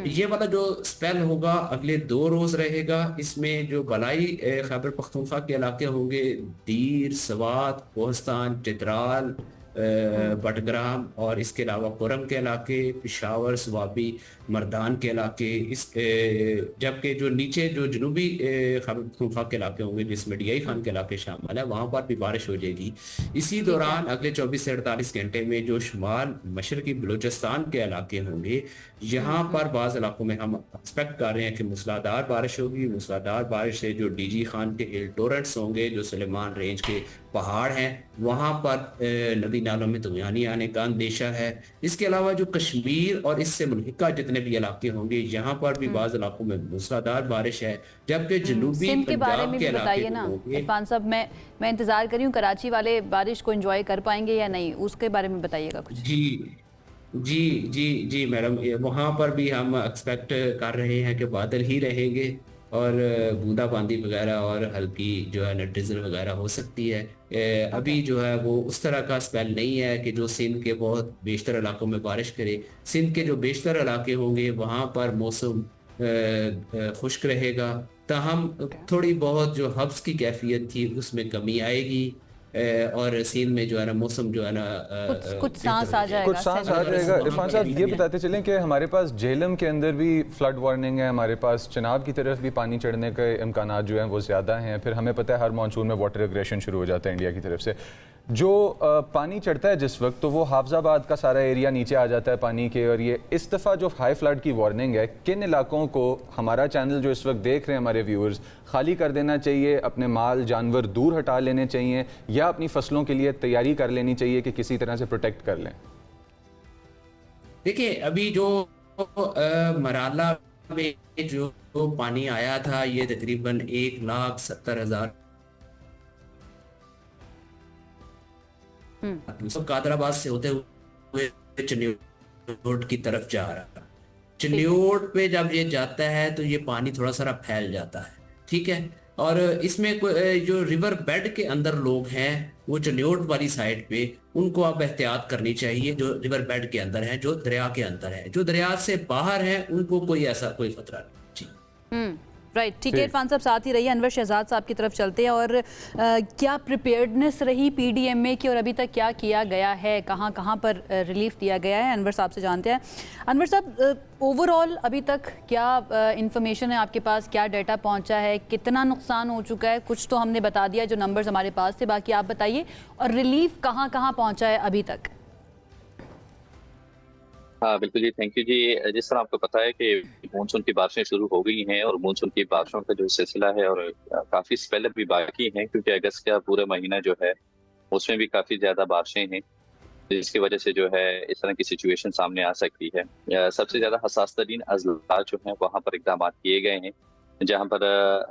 ये वाला जो स्पेल होगा अगले 2 रोज रहेगा। इसमें जो बलाई खैबर पख्तूनख्वा के इलाके होंगे, दीर, सवात, कोहस्तान, चित्राल, बटग्राम और इसके अलावा कुरम के इलाके, पिशावर, स्वाबी, मर्दान के इलाके, इस जबकि जो नीचे जो जनूबी खैबर पख्तूनख्वा के इलाके होंगे जिसमें DI खान के इलाके शामिल है वहाँ पर भी बारिश हो जाएगी। इसी दौरान अगले 24 से 48 घंटे में जो शुमाल मशरकी बलूचिस्तान के इलाके होंगे यहाँ पर बाज़ इलाकों में हम एक्सपेक्ट कर रहे हैं कि मूसलाधार बारिश होगी। मूसलाधार बारिश से जो DG खान के हिल टोरेंट्स होंगे जो सुलेमान रेंज के पहाड़ हैं वहाँ पर नदी नालों में तूफानी आने का अंदेशा है। इसके अलावा जो कश्मीर और इससे मुल्हिका जितने भी इलाके होंगे यहाँ पर भी बाज़ इलाकों में मूसलाधार बारिश है। जबकि जनूबी सिंध के बारे पंजाब में के भी बताइए इलाके ना होंगे। इरफान साहब, मैं इंतजार कर रही हूँ कराची वाले बारिश को एंजॉय कर पाएंगे या नहीं, उसके बारे में बताइएगा कुछ। जी मैडम, वहाँ पर भी हम एक्सपेक्ट कर रहे हैं कि बादल ही रहेंगे और बूंदाबांदी वगैरह और हल्की जो है ना ड्रिजल वगैरह हो सकती है। अभी जो है वो उस तरह का स्पेल नहीं है कि जो सिंध के बहुत बेशतर इलाकों में बारिश करे। सिंध के जो बेशतर इलाके होंगे वहाँ पर मौसम खुश्क रहेगा। ताहम थोड़ी बहुत जो हब्स की कैफियत थी उसमें कमी आएगी और सीन में जो है ना मौसम जो है ना कुछ सांस आ जाएगा, कुछ सांस आ जाएगा। इरफान साहब ये बताते चलें कि हमारे पास झेलम के अंदर भी फ्लड वार्निंग है, हमारे पास चिनाब की तरफ भी पानी चढ़ने के इम्कानात जो हैं वो ज़्यादा हैं। फिर हमें पता है हर मानसून में वाटर एग्रेशन शुरू हो जाता है इंडिया की तरफ से। जो पानी चढ़ता है जिस वक्त तो वो हाफजाबाद का सारा एरिया नीचे आ जाता है पानी के। और ये इस दफ़ा जो हाई फ्लड की वार्निंग है, किन इलाकों को हमारा चैनल जो इस वक्त देख रहे हैं हमारे व्यूअर्स खाली कर देना चाहिए, अपने माल जानवर दूर हटा लेने चाहिए या अपनी फसलों के लिए तैयारी कर लेनी चाहिए कि किसी तरह से प्रोटेक्ट कर लें? देखिए, अभी जो मराला में जो पानी आया था ये तकरीबन 1,70,000 कादराबाद से होते हुए चिन्योट की तरफ जा रहा। चिन्योट पे जब ये जाता है तो ये पानी थोड़ा सा फैल जाता है, ठीक है। और इसमें जो रिवर बेड के अंदर लोग हैं, वो चन्योट वाली साइड पे, उनको अब एहतियात करनी चाहिए। जो रिवर बेड के अंदर हैं, जो दरिया के अंदर है, जो दरिया से बाहर हैं, उनको कोई ऐसा कोई खतरा नहीं। जी राइट, ठीक है इरफान साहब, साथ ही रहिए। अनवर शहजाद साहब की तरफ चलते हैं। और क्या प्रिपेयर्डनेस रही पीडीएमए की और अभी तक क्या किया गया है, कहाँ कहाँ पर रिलीफ दिया गया है, अनवर साहब से जानते हैं। अनवर साहब, ओवरऑल अभी तक क्या इंफॉर्मेशन है आपके पास, क्या डाटा पहुंचा है, कितना नुकसान हो चुका है? कुछ तो हमने बता दिया जो नंबर्स हमारे पास थे, बाकी आप बताइए। और रिलीफ कहाँ कहाँ पहुँचा है अभी तक? हाँ बिल्कुल जी, थैंक यू जी। जिस तरह आपको पता है कि मानसून की बारिशें शुरू हो गई हैं और मानसून की बारिशों का जो सिलसिला है और काफी स्पेल भी बाकी हैं, क्योंकि अगस्त का पूरा महीना जो है उसमें भी काफी ज्यादा बारिशें हैं, जिसकी वजह से जो है इस तरह की सिचुएशन सामने आ सकती है। सबसे ज्यादा हसास तरीन अजला जो है वहाँ पर इकदाम किए गए हैं। जहाँ पर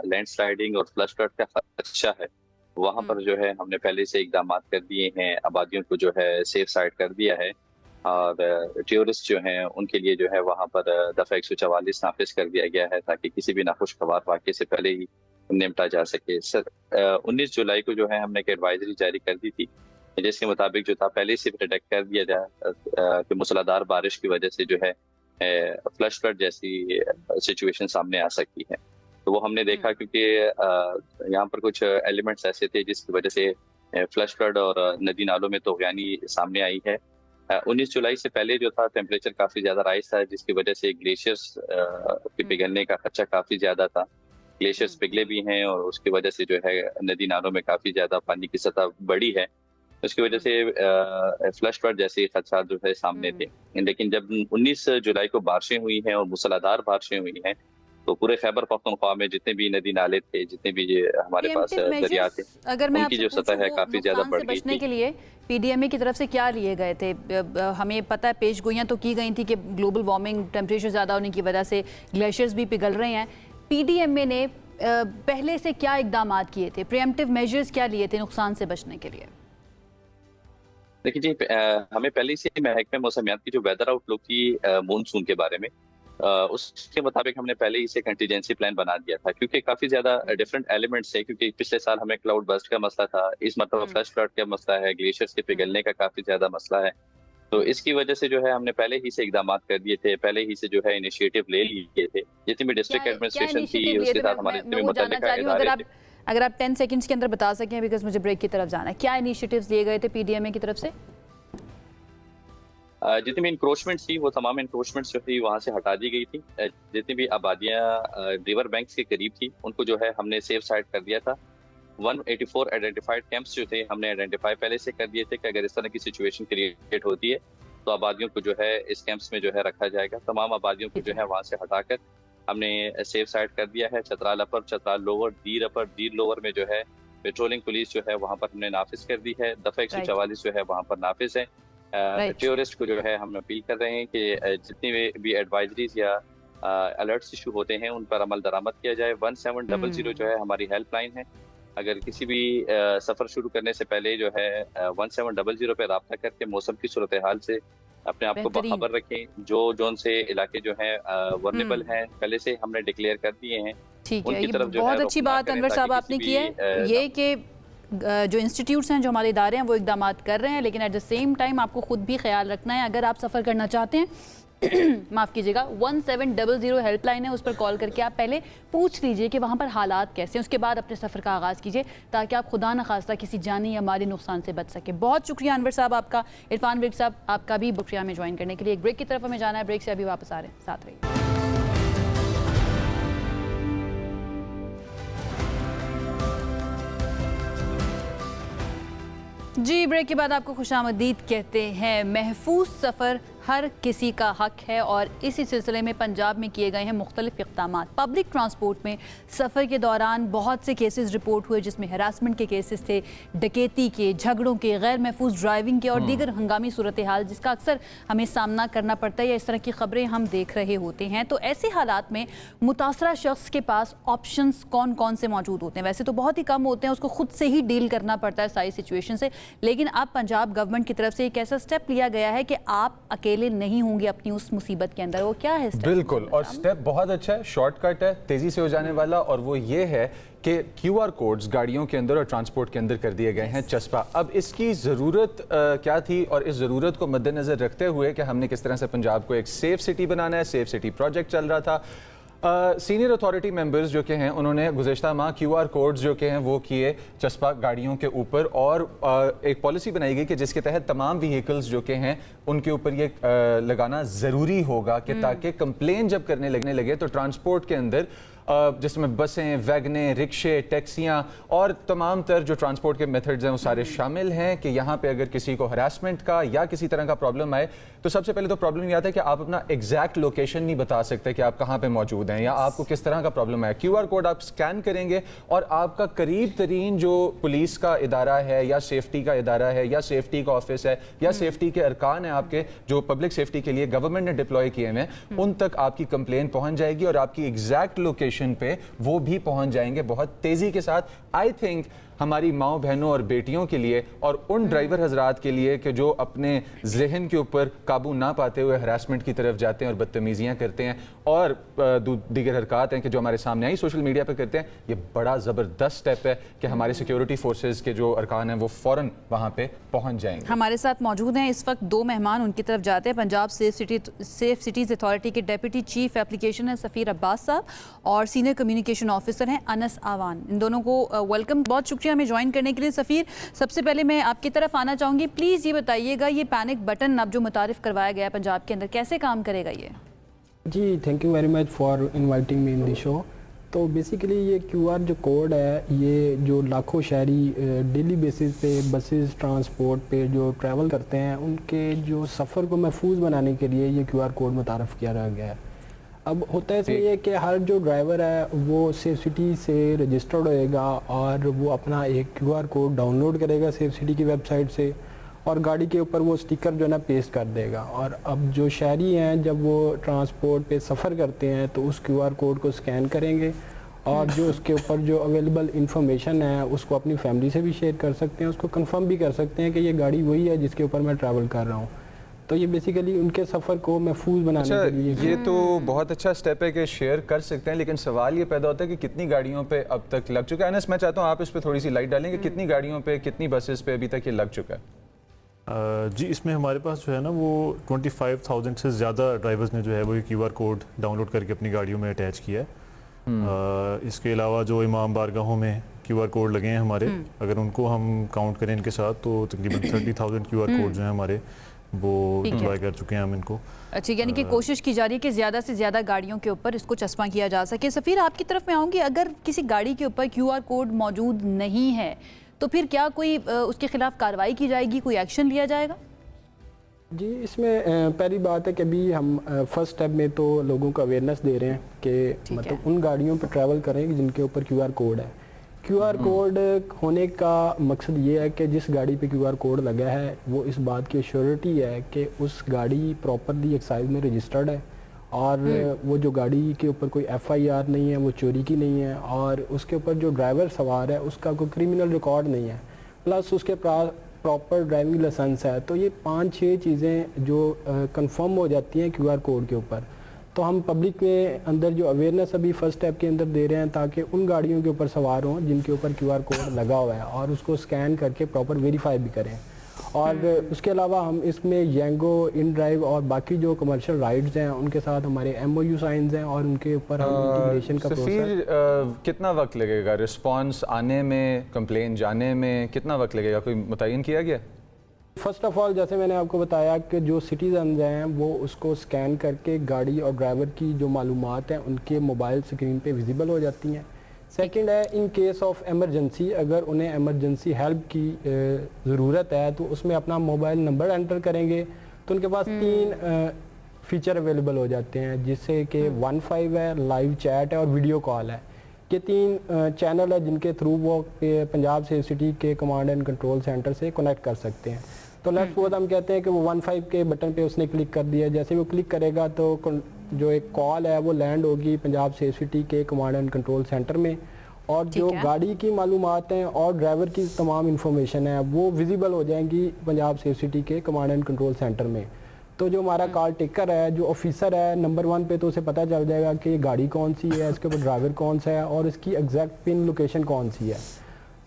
लैंडस्लाइडिंग और फ्लड फ्लड का खदशा है, वहाँ पर जो है हमने पहले से इकदाम कर दिए हैं। आबादियों को जो है सेफ साइड कर दिया है और टूरिस्ट जो हैं उनके लिए जो है वहाँ पर दफ़ा 144 नाफिज कर दिया गया है, ताकि किसी भी नाखुशगवार वाक़े से पहले ही निपटा जा सके। सर 19 जुलाई को जो है हमने एक एडवाइजरी जारी कर दी थी, जिसके मुताबिक जो था पहले से प्रोटेक्ट कर दिया जाए कि मूसलाधार बारिश की वजह से जो है फ्लश फ्लड जैसी सिचुएशन सामने आ सकती है। तो वो हमने देखा, क्योंकि यहाँ पर कुछ एलिमेंट्स ऐसे थे जिसकी वजह से फ्लश फ्लड और नदी नालों में तोग़यानी सामने आई है। 19 जुलाई से पहले जो था टेम्परेचर काफी ज्यादा राइज था, जिसकी वजह से ग्लेशियर्स के पिघलने का खर्चा काफी ज्यादा था। ग्लेशियर्स पिघले भी हैं और उसकी वजह से जो है नदी नालों में काफी ज्यादा पानी की सतह बढ़ी है। उसकी वजह से फ्लश फ्लड जैसे खदशा जो है सामने थे। लेकिन जब 19 जुलाई को बारिशें हुई हैं और मूसलाधार बारिशें हुई हैं, तो पूरे खैबर पख्तूनख्वा में जितने भी नदी नाले थे, जितने भी हमारे पास दरिया थे, अगर मैं उनकी जो सतह है काफी ज्यादा बढ़ गई थी। के लिए पीडीएमए की तरफ से क्या लिए गए थे? हमें पता है पेश गोइयां तो की गई थी कि ग्लोबल वार्मिंग, टेम्परेचर ज़्यादा होने की वजह से ग्लेशियर्स भी पिघल रहे हैं। पीडीएमए ने पहले से क्या इकदाम किए थे, प्रिएम्प्टिव मेजर्स क्या लिए थे नुकसान से बचने के लिए? देखिए जी, हमें पहले से महकमे मौसमियात की जो वेदर आउटलुक थी मानसून के बारे में, उसके मुताबिक हमने पहले ही से कंटीजेंसी प्लान बना दिया था, क्योंकि काफी ज्यादा डिफरेंट एलिमेंट्स है। क्योंकि पिछले साल हमें क्लाउड बर्स्ट का मसला था, इस मतलब फ्लश फ्लड का मसला है, ग्लेशियर्स के पिघलने का काफी ज्यादा मसला है। तो इसकी वजह से जो है हमने पहले ही से इकदाम कर दिए थे, पहले ही से जो है इनिशिएटिव ले लिए थे। जितनी भी डिस्ट्रिक्ट एडमिनिस्ट्रेशन थी उसके साथ हमारे जितने भी मुतल्लिका इदारे थे। अगर आप 10 सेकंड्स के अंदर बता सकें, बिकॉज मुझे ब्रेक की तरफ जाना है, क्या इनिशिएटिव्स लिए गए थे पीडीएमए की तरफ से? जितनी भी इंक्रोचमेंट थी वो तमाम इंक्रोचमेंट्स जो थी वहाँ से हटा दी गई थी। जितनी भी आबादियाँ रिवर बैंक्स के करीब थी उनको जो है हमने सेफ साइड कर दिया था। 184 आइडेंटिफाइड कैंप्स जो थे हमने आइडेंटिफाई पहले से कर दिए थे कि अगर इस तरह की सिचुएशन क्रिएट होती है तो आबादियों को जो है इस कैंप्स में जो है रखा जाएगा। तमाम आबादियों को जो है वहाँ से हटाकर हमने सेफ साइड कर दिया है। चतराल अपर, चतराल लोअर, दीर अपर, दीर लोअर में जो है पेट्रोलिंग पुलिस जो है वहाँ पर हमने नाफिज कर दी है। दफा 144 जो है वहाँ पर नाफिज है। टूरिस्ट को जो है हम अपील कर रहे हैं कि जितनी भी एडवाइजरीज या अलर्ट्स इशू होते हैं उन पर अमल दरामद किया जाए। 1700 जो है हमारी हेल्पलाइन है। अगर किसी भी सफ़र शुरू करने से पहले जो है 1700 पे रब्ता करके मौसम की सूरत हाल से अपने आप को बाखबर रखें। जो जोन से इलाके जो हैं वर्नेबल हैं पहले से हमने डिक्लेयर कर दिए हैं। ठीक है, ये बहुत अच्छी बात अनवर साहब आपने की है, ये कि जो इंस्टीट्यूट्स हैं, जो हमारे इदारे हैं, वो इकदाम कर रहे हैं, लेकिन एट द सेम टाइम आपको खुद भी ख्याल रखना है। अगर आप सफ़र करना चाहते हैं माफ़ कीजिएगा, 1700 हेल्पलाइन है, उस पर कॉल करके आप पहले पूछ लीजिए कि वहाँ पर हालात कैसे हैं, उसके बाद अपने सफ़र का आगाज़ कीजिए ताकि आप खुदा न खास्ता किसी जानी या माली नुकसान से बच सके। बहुत शुक्रिया अनवर साहब आपका। इरफान ब्रिक साहब आपका भी शुक्रिया में ज्वाइन करने के लिए। एक ब्रेक की तरफ हमें जाना है, ब्रेक से अभी वापस आ रहे हैं, साथ रहिए। जी, ब्रेक के बाद आपको खुशामदीद कहते हैं। महफूज सफ़र हर किसी का हक है और इसी सिलसिले में पंजाब में किए गए हैं मुख्तलिफ इक़दामात। पब्लिक ट्रांसपोर्ट में सफ़र के दौरान बहुत से केसेस रिपोर्ट हुए जिसमें हरासमेंट के केसेस थे, डकैती के, झगड़ों के, गैर महफूज ड्राइविंग के और दीगर हंगामी सूरत हाल जिसका अक्सर हमें सामना करना पड़ता है या इस तरह की खबरें हम देख रहे होते हैं। तो ऐसे हालात में मुतासरा शख्स के पास ऑप्शंस कौन कौन से मौजूद होते हैं? वैसे तो बहुत ही कम होते हैं, उसको खुद से ही डील करना पड़ता है सारी सिचुएशन से, लेकिन अब पंजाब गवर्नमेंट की तरफ से एक ऐसा स्टेप लिया गया है कि आप अकेले अकेले नहीं होंगे अपनी उस मुसीबत के अंदर, वो क्या है स्टेप? बिल्कुल, और स्टेप बहुत अच्छा है, शॉर्टकट है, तेजी से हो जाने वाला, और वो ये है कि QR कोड्स गाड़ियों के अंदर और ट्रांसपोर्ट के अंदर कर दिए गए हैं चस्पा। अब इसकी ज़रूरत क्या थी, और इस ज़रूरत को मद्देनज़र रखते हुए कि हमने किस तरह से पंजाब को एक सेफ सिटी बनाना है, सेफ सिटी प्रोजेक्ट चल रहा था, सीनियर अथॉरिटी मेंबर्स जो के हैं उन्होंने गुज़िश्ता माह QR कोड्स जो के हैं वो किए चस्पा गाड़ियों के ऊपर, और एक पॉलिसी बनाई गई कि जिसके तहत तमाम व्हीकल्स जो के हैं उनके ऊपर ये लगाना ज़रूरी होगा कि ताकि कंप्लेन जब करने लगने लगे तो ट्रांसपोर्ट के अंदर जिसमें बसें, वैगनें, रिक्शे, टैक्सियाँ और तमाम तर जो ट्रांसपोर्ट के मेथड्स हैं वो सारे शामिल हैं कि यहाँ पे अगर किसी को हरासमेंट का या किसी तरह का प्रॉब्लम आए तो सबसे पहले तो प्रॉब्लम ये आता है कि आप अपना एग्जैक्ट लोकेशन नहीं बता सकते कि आप कहाँ पे मौजूद हैं या आपको किस तरह का प्रॉब्लम है। QR कोड आप स्कैन करेंगे और आपका करीब तरीन जो पुलिस का इदारा है या सेफ्टी का इदारा है या सेफ्टी का ऑफिस है या सेफ्टी के अरकान है आपके जो पब्लिक सेफ्टी के लिए गवर्नमेंट ने डिप्लॉय किए हैं, उन तक आपकी कंप्लेन पहुँच जाएगी और आपकी एग्जैक्ट लोकेशन पे वो भी पहुंच जाएंगे बहुत तेजी के साथ। आई थिंक हमारी माओ बहनों और बेटियों के लिए और उन ड्राइवर हजरात के लिए कि जो अपने जहन के ऊपर काबू ना पाते हुए हरासमेंट की तरफ जाते हैं और बदतमीजियां करते हैं और दीगर हरकत हैं कि जो हमारे सामने आई सोशल मीडिया पर करते हैं, ये बड़ा ज़बरदस्त स्टेप है कि हमारे सिक्योरिटी फोर्सेज के जो अरकान हैं वो फ़ौरन वहाँ पे पहुँच जाएंगे। हमारे साथ मौजूद हैं इस वक्त दो मेहमान, उनकी तरफ जाते हैं। पंजाब सेफ सिटीज़ अथॉरिटी के डेप्यूटी चीफ एप्लीकेशन है सफ़ीर अब्बास साहब और सीनियर कम्युनिकेशन ऑफिसर हैं अनस आवान। इन दोनों को वेलकम, बहुत शुक्रिया हमें ज्वाइन करने के लिए। सफ़ीर, सबसे पहले मैं आपकी तरफ आना चाहूँगी, प्लीज़ ये बताइएगा ये पैनिक बटन अब जो मुतारिफ करवाया गया है पंजाब के अंदर कैसे काम करेगा ये? जी, thank you very much for inviting me in the show. तो बेसिकली ये QR जो कोड है ये जो लाखों शहरी डेली बेसिस पे बसेस ट्रांसपोर्ट पे जो ट्रैवल करते हैं उनके जो सफ़र को महफूज बनाने के लिए ये QR कोड मुतारफ़ किया गया है। अब होता है इसमें ये कि हर जो ड्राइवर है वो सेफ सिटी से रजिस्टर्ड होएगा और वो अपना एक QR कोड डाउनलोड करेगा सेफ सिटी की वेबसाइट से और गाड़ी के ऊपर वो स्टिकर जो है ना पेस्ट कर देगा। और अब जो शहरी हैं जब वो ट्रांसपोर्ट पे सफ़र करते हैं तो उस QR कोड को स्कैन करेंगे और जो उसके ऊपर जो अवेलेबल इंफॉर्मेशन है उसको अपनी फैमिली से भी शेयर कर सकते हैं, उसको कंफर्म भी कर सकते हैं कि ये गाड़ी वही है जिसके ऊपर मैं ट्रैवल कर रहा हूँ। तो ये बेसिकली उनके सफ़र को महफूज बनाने के लिए ये तो बहुत अच्छा स्टेप है कि शेयर कर सकते हैं, लेकिन सवाल ये पैदा होता है कि कितनी गाड़ियों पे अब तक लग चुका है। अनस, मैं चाहता हूँ आप इस पर थोड़ी सी लाइट डालें कि कितनी गाड़ियों पे, कितनी बसेस पे अभी तक ये लग चुका है? जी, इसमें हमारे पास जो है ना वो 25,000 से ज़्यादा ड्राइवर्स ने जो है वो ये QR कोड डाउनलोड करके अपनी गाड़ियों में अटैच किया है। इसके अलावा जो इमाम बारगाहों में QR कोड लगे हैं हमारे, अगर उनको हम काउंट करें इनके साथ तो तकरीबन 30,000 QR कोड जो हैं हमारे वो डिप्लॉय कर चुके हैं हम इनको। अच्छा, यानी कि कोशिश की जा रही है कि ज़्यादा से ज़्यादा गाड़ियों के ऊपर इसको चस्पा किया जा सके। सफ़ीर, आपकी तरफ मैं आऊँगी, अगर किसी गाड़ी के ऊपर QR कोड मौजूद नहीं है तो फिर क्या कोई उसके खिलाफ कार्रवाई की जाएगी, कोई एक्शन लिया जाएगा? जी, इसमें पहली बात है कि अभी हम फर्स्ट स्टेप में तो लोगों को अवेयरनेस दे रहे हैं कि मतलब उन गाड़ियों पर ट्रैवल करें जिनके ऊपर QR कोड है। QR कोड होने का मकसद ये है कि जिस गाड़ी पे QR कोड लगा है वो इस बात की श्योरिटी है कि उस गाड़ी प्रॉपरली एक्साइज में रजिस्टर्ड है और वो जो गाड़ी के ऊपर कोई FIR नहीं है, वो चोरी की नहीं है और उसके ऊपर जो ड्राइवर सवार है उसका कोई क्रिमिनल रिकॉर्ड नहीं है, प्लस उसके प्रॉपर ड्राइविंग लाइसेंस है। तो ये 5-6 चीज़ें जो कंफर्म हो जाती हैं QR कोड के ऊपर, तो हम पब्लिक में अंदर जो अवेयरनेस अभी फर्स्ट स्टेप के अंदर दे रहे हैं ताकि उन गाड़ियों के ऊपर सवार हों जिनके ऊपर QR कोड लगा हुआ है और उसको स्कैन करके प्रॉपर वेरीफाई भी करें। और उसके अलावा हम इसमें येंगो, इन ड्राइव और बाकी जो कमर्शियल राइड्स हैं उनके साथ हमारे MOU साइंस हैं और उनके ऊपर हम इंटीग्रेशन का प्रोसेस। कितना वक्त लगेगा रिस्पांस आने में, कंप्लेन जाने में कितना वक्त लगेगा, कोई मुतय्यन किया गया? फर्स्ट ऑफ ऑल जैसे मैंने आपको बताया कि जो सिटीजन हैं वो उसको स्कैन करके गाड़ी और ड्राइवर की जो मालूमात हैं उनके मोबाइल स्क्रीन पे विजिबल हो जाती हैं। सेकंड है, इन केस ऑफ एमरजेंसी अगर उन्हें एमरजेंसी हेल्प की ज़रूरत है तो उसमें अपना मोबाइल नंबर एंटर करेंगे तो उनके पास 3 फीचर अवेलेबल हो जाते हैं जिससे कि 15 है, लाइव चैट है और वीडियो कॉल है। ये 3 चैनल है जिनके थ्रू वो पंजाब सेफ सिटी के कमांड एंड कंट्रोल सेंटर से कनेक्ट कर सकते हैं। तो लेट्स सपोज हम कहते हैं कि वो 15 के बटन पे उसने क्लिक कर दिया, जैसे वो क्लिक करेगा तो जो एक कॉल है वो लैंड होगी पंजाब सेफ सिटी के कमांड एंड कंट्रोल सेंटर में और जो गाड़ी की मालूमात हैं और ड्राइवर की तमाम इंफॉर्मेशन है वो विजिबल हो जाएंगी पंजाब सेफ सिटी के कमांड एंड कंट्रोल सेंटर में। तो जो हमारा कार टेकर है, जो ऑफिसर है, नंबर 1 पे तो उसे पता चल जाएगा कि ये गाड़ी कौन सी है, इसके ऊपर ड्राइवर कौन सा है और इसकी एग्जैक्ट पिन लोकेशन कौन सी है।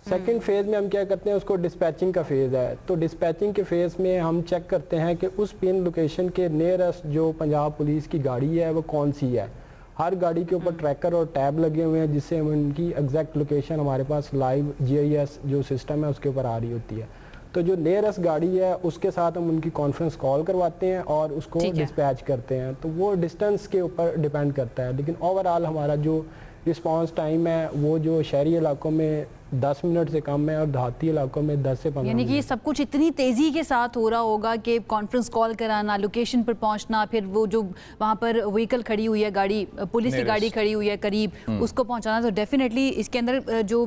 सेकंड फेज़ में हम क्या करते हैं, उसको डिस्पैचिंग का फेज़ है। तो डिस्पैचिंग के फेज़ में हम चेक करते हैं कि उस पिन लोकेशन के नियरेस्ट जो पंजाब पुलिस की गाड़ी है वो कौन सी है। हर गाड़ी के ऊपर ट्रैकर और टैब लगे हुए हैं जिससे हम उनकी एग्जैक्ट लोकेशन हमारे पास लाइव GIS जो सिस्टम है उसके ऊपर आ रही होती है। तो जो नियरेस्ट गाड़ी है उसके साथ हम उनकी कॉन्फ्रेंस कॉल करवाते हैं और उसको डिस्पैच करते हैं। तो वो डिस्टेंस के ऊपर डिपेंड करता है, लेकिन ओवरऑल हमारा जो रिस्पांस टाइम है वो जो शहरी इलाकों में 10 मिनट से कम है और देहाती इलाकों में 10 से 15 यानी कि ये मिनट। सब कुछ इतनी तेज़ी के साथ हो रहा होगा कि कॉन्फ्रेंस कॉल कराना, लोकेशन पर पहुंचना, फिर वो जो वहाँ पर व्हीकल खड़ी हुई है, गाड़ी पुलिस की गाड़ी खड़ी हुई है करीब, उसको पहुंचाना, तो डेफिनेटली इसके अंदर जो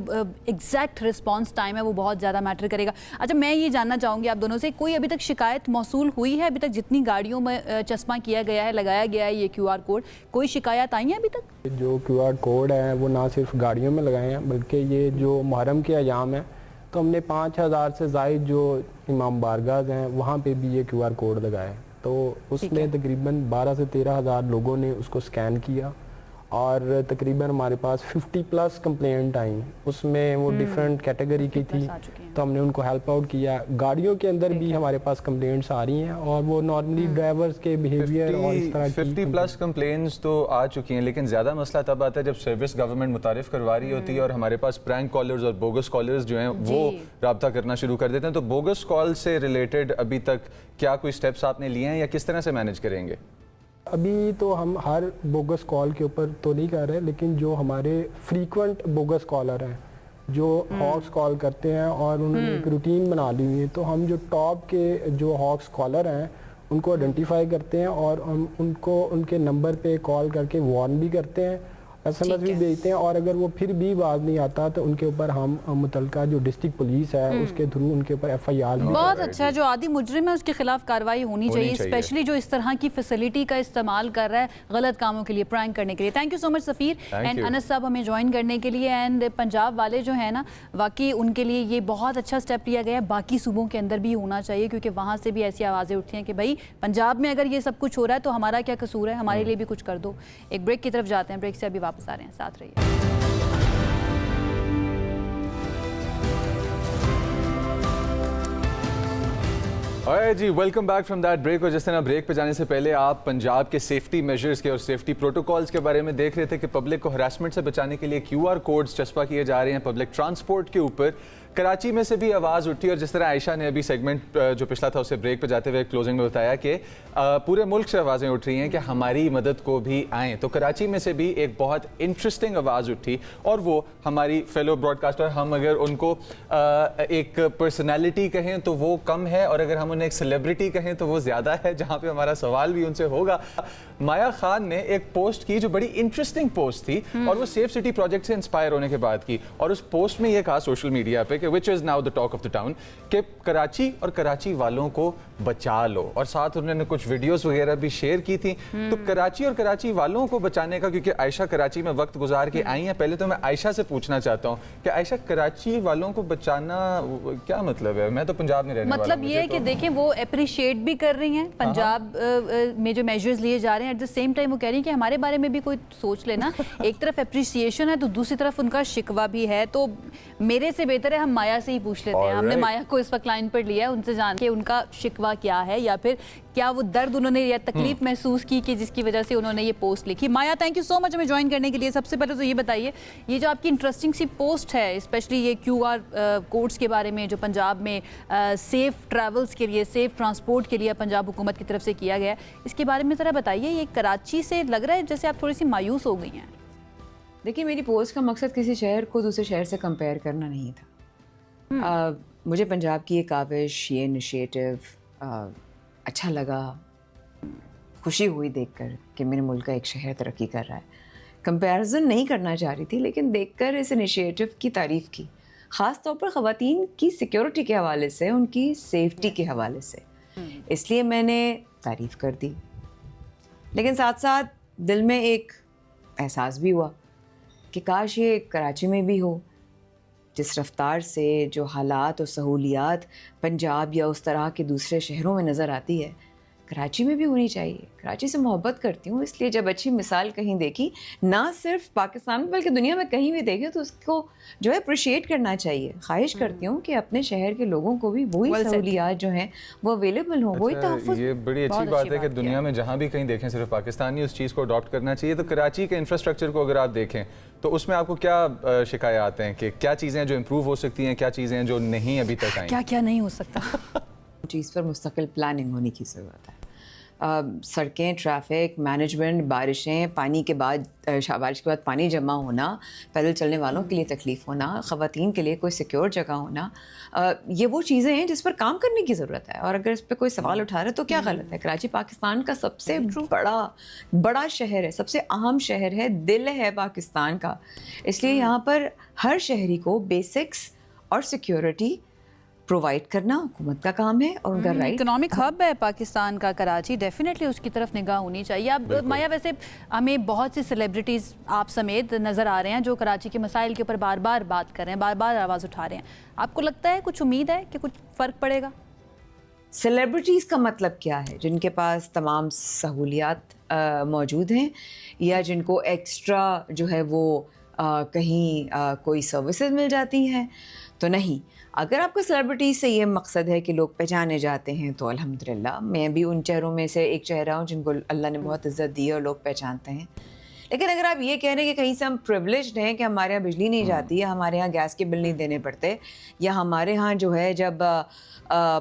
एग्जैक्ट रिस्पांस टाइम है वो बहुत ज़्यादा मैटर करेगा। अच्छा, मैं ये जानना चाहूँगी आप दोनों से, कोई अभी तक शिकायत मौसूल हुई है? अभी तक जितनी गाड़ियों में चश्मा किया गया है, लगाया गया है ये QR कोड, कोई शिकायत आई है अभी तक? जो QR कोड है वो ना सिर्फ गाड़ियों में लगाए हैं बल्कि ये जो मुहर्रम के अयाम है तो हमने 5000 से ज़ायद जो इमाम बारगाह हैं वहाँ पे भी ये QR कोड लगाए। तो उसमें तकरीबन 12 से 13 हज़ार लोगों ने उसको स्कैन किया और तकरीबन हमारे पास 50+ कंप्लेंट आई। उसमें वो डिफरेंट कैटेगरी की थी तो हमने उनको हेल्प आउट किया। गाड़ियों के अंदर भी हमारे पास कंप्लेंट्स आ रही हैं और वो नॉर्मली ड्राइवर्स के बिहेवियर और इस तरह की 50+ कंप्लेंट्स तो आ चुकी हैं, लेकिन ज़्यादा मसला तब आता है जब सर्विस गवर्नमेंट मुतारिफ करवा रही होती है और हमारे पास प्रैंक कॉलर्स और बोगस कॉलर्स जो हैं वो रब्ता करना शुरू कर देते हैं। तो बोगस कॉल से रिलेटेड अभी तक क्या कोई स्टेप्स आपने लिए हैं या किस तरह से मैनेज करेंगे? अभी तो हम हर बोगस कॉल के ऊपर तो नहीं कर रहे, लेकिन जो हमारे फ्रीक्वेंट बोगस कॉलर हैं जो हॉक्स कॉल करते हैं और उन्होंने एक रूटीन बना ली हुई है, तो हम जो टॉप के जो हॉक्स कॉलर हैं उनको आइडेंटिफाई करते हैं और हम उनको उनके नंबर पे कॉल करके वार्न भी करते हैं, SMS भी भेजते हैं और अगर वो फिर भी आवाज़ नहीं आता तो उनके ऊपर हम मुतलका जो डिस्ट्रिक्ट पुलिस है उसके थ्रू उनके ऊपर FIR भी बहुत अच्छा है। जो आदि मुजरिम है उसके खिलाफ कार्रवाई होनी चाहिए, स्पेशली जो इस तरह की फैसिलिटी का इस्तेमाल कर रहा है गलत कामों के लिए, प्रैंक करने के लिए। Thank you so much Safeer and Anas साहब हमें ज्वाइन करने के लिए। एंड पंजाब वाले जो है ना, वाकई उनके लिए ये बहुत अच्छा स्टेप लिया गया है, बाकी सूबों के अंदर भी होना चाहिए क्योंकि वहाँ से भी ऐसी आवाज़ें उठती हैं कि भाई पंजाब में अगर ये सब कुछ हो रहा है तो हमारा क्या कसूर है, हमारे लिए भी कुछ कर दो। एक ब्रेक की तरफ जाते हैं, ब्रेक से अभी वापस आ रहे हैं, साथ रहिए। जी welcome back from that break. और जिस तरह ब्रेक पे जाने से पहले आप पंजाब के सेफ्टी मेजर्स के और सेफ्टी प्रोटोकॉल्स के बारे में देख रहे थे कि पब्लिक को हरासमेंट से बचाने के लिए QR कोड्स चस्पा किए जा रहे हैं पब्लिक ट्रांसपोर्ट के ऊपर। कराची में से भी आवाज़ उठी और जिस तरह आयशा ने अभी सेगमेंट जो पिछला था उससे ब्रेक पे जाते हुए क्लोजिंग में बताया कि पूरे मुल्क से आवाज़ें उठ रही हैं कि हमारी मदद को भी आएँ, तो कराची में से भी एक बहुत इंटरेस्टिंग आवाज़ उठी और वो हमारी फेलो ब्रॉडकास्टर, हम अगर उनको एक पर्सनैलिटी कहें तो वो कम है और अगर हम उन्हें एक सेलिब्रिटी कहें तो वो ज़्यादा है, जहाँ पे हमारा सवाल भी उनसे होगा। माया खान ने एक पोस्ट की जो बड़ी इंटरेस्टिंग पोस्ट थी और वो सेफ सिटी प्रोजेक्ट से इंस्पायर होने के बाद की, और उस पोस्ट में ये कहा सोशल मीडिया पे कि which is now the talk of the town कि कराची और कराची वालों को बचा लो, और साथ उन्होंने कुछ वीडियोस वगैरह भी शेयर की थी। तो कराची और कराची वालों को बचाने का, क्योंकि आयशा कराची में वक्त गुजार के आई हैं, पहले तो मैं आयशा से पूछना चाहता हूँ कि आयशा कराची वालों को बचाना क्या मतलब है? मैं तो पंजाब में रहने वाला हूं, मतलब ये है कि देखें वो अप्रिशिएट भी कर रही हैं पंजाब में जो मेजर्स लिए जा रहे हैं, एट द सेम टाइम वो कह रही हैं कि हमारे बारे में भी कोई सोच लेना। एक तरफ अप्रिसिएशन है तो दूसरी तरफ उनका शिकवा भी है। तो मेरे से बेहतर है हम माया से ही पूछ लेते हैं। हमने माया को इस वक्त लाइन पर लिया है, उनसे जान के उनका शिकवा क्या है या फिर क्या वो दर्द उन्होंने या तकलीफ महसूस की कि जिसकी वजह से उन्होंने ये पोस्ट लिखी। माया, थैंक यू सो मच हमें ज्वाइन करने के लिए। सबसे पहले तो ये बताइए, ये जो आपकी इंटरेस्टिंग सी पोस्ट है, स्पेशली ये QR कोड्स के बारे में जो पंजाब में सेफ ट्रैवल्स के लिए, सेफ ट्रांसपोर्ट के लिए पंजाब हुकूमत की तरफ से किया गया, इसके बारे में ज़रा बताइए। ये कराची से लग रहा है जैसे आप थोड़ी सी मायूस हो गई हैं। देखिए, मेरी पोस्ट का मकसद किसी शहर को दूसरे शहर से कंपेयर करना नहीं था। मुझे पंजाब की ये काविश, ये इनिशिएटिव अच्छा लगा, खुशी हुई देखकर कि मेरे मुल्क का एक शहर तरक्की कर रहा है। कंपैरिजन नहीं करना चाह रही थी, लेकिन देखकर इस इनिशिएटिव की तारीफ़ की, ख़ास तौर पर ख़वातीन की सिक्योरिटी के हवाले से, उनकी सेफ्टी के हवाले से। इसलिए मैंने तारीफ़ कर दी, लेकिन साथ साथ दिल में एक एहसास भी हुआ कि काश ये कराची में भी हो। जिस रफ्तार से जो हालात और सहूलियात पंजाब या उस तरह के दूसरे शहरों में नज़र आती है, कराची में भी होनी चाहिए। कराची से मोहब्बत करती हूँ, इसलिए जब अच्छी मिसाल कहीं देखी, ना सिर्फ पाकिस्तान में बल्कि दुनिया में कहीं भी देखे, तो उसको जो है अप्रिशिएट करना चाहिए। ख्वाहिश करती हूँ कि अपने शहर के लोगों को भी वही सहूलियात जो हैं वो अवेलेबल हो, वही तहफ़्फ़ुज़। ये बड़ी अच्छी बात है कि दुनिया में जहाँ भी कहीं देखें सिर्फ पाकिस्तान ही उस चीज़ को अडॉप्ट करना चाहिए। तो कराची के इंफ्रास्ट्रक्चर को अगर आप देखें तो उसमें आपको क्या शिकायत हैं कि क्या चीज़ें हैं जो इम्प्रूव हो सकती हैं, क्या चीज़ें हैं जो नहीं अभी तक आई? क्या क्या नहीं हो सकता? चीज़ पर मुस्तकिल प्लानिंग होने की ज़रूरत है। सड़कें, ट्रैफिक, मैनेजमेंट, बारिशें, पानी के बाद बारिश के बाद पानी जमा होना, पैदल चलने वालों के लिए तकलीफ़ होना, ख़वातीन के लिए कोई सिक्योर जगह होना, ये वो चीज़ें हैं जिस पर काम करने की ज़रूरत है। और अगर इस पर कोई सवाल उठा रहे तो क्या गलत है? कराची पाकिस्तान का सबसे बड़ा शहर है, सबसे अहम शहर है, दिल है पाकिस्तान का। इसलिए यहाँ पर हर शहरी को बेसिक्स और सिक्योरिटी प्रोवाइड करना हुकूमत का काम है और उनका राइट। इकोनॉमिक हब है पाकिस्तान का कराची, डेफिनेटली उसकी तरफ निगाह होनी चाहिए। अब माया, वैसे हमें बहुत सी सेलिब्रिटीज़ आप समेत नज़र आ रहे हैं जो कराची के मसाइल के ऊपर बार बार बात कर रहे हैं, बार बार आवाज़ उठा रहे हैं। आपको लगता है, कुछ उम्मीद है कि कुछ फ़र्क पड़ेगा? सेलिब्रिटीज़ का मतलब क्या है? जिनके पास तमाम सहूलियात मौजूद हैं, या जिनको एक्स्ट्रा जो है वो कहीं कोई सर्विसेज मिल जाती हैं? तो नहीं, अगर आपका सेलिब्रिटी से ये मकसद है कि लोग पहचाने जाते हैं तो अल्हम्दुलिल्लाह, मैं भी उन चेहरों में से एक चेहरा हूँ जिनको अल्लाह ने बहुत इज़्ज़त दी है और लोग पहचानते हैं। लेकिन अगर आप ये कह रहे हैं कि कहीं से हम प्रिविलेज्ड हैं कि हमारे यहाँ बिजली नहीं जाती, या हमारे यहाँ गैस के बिल नहीं देने पड़ते, या हमारे यहाँ जो है जब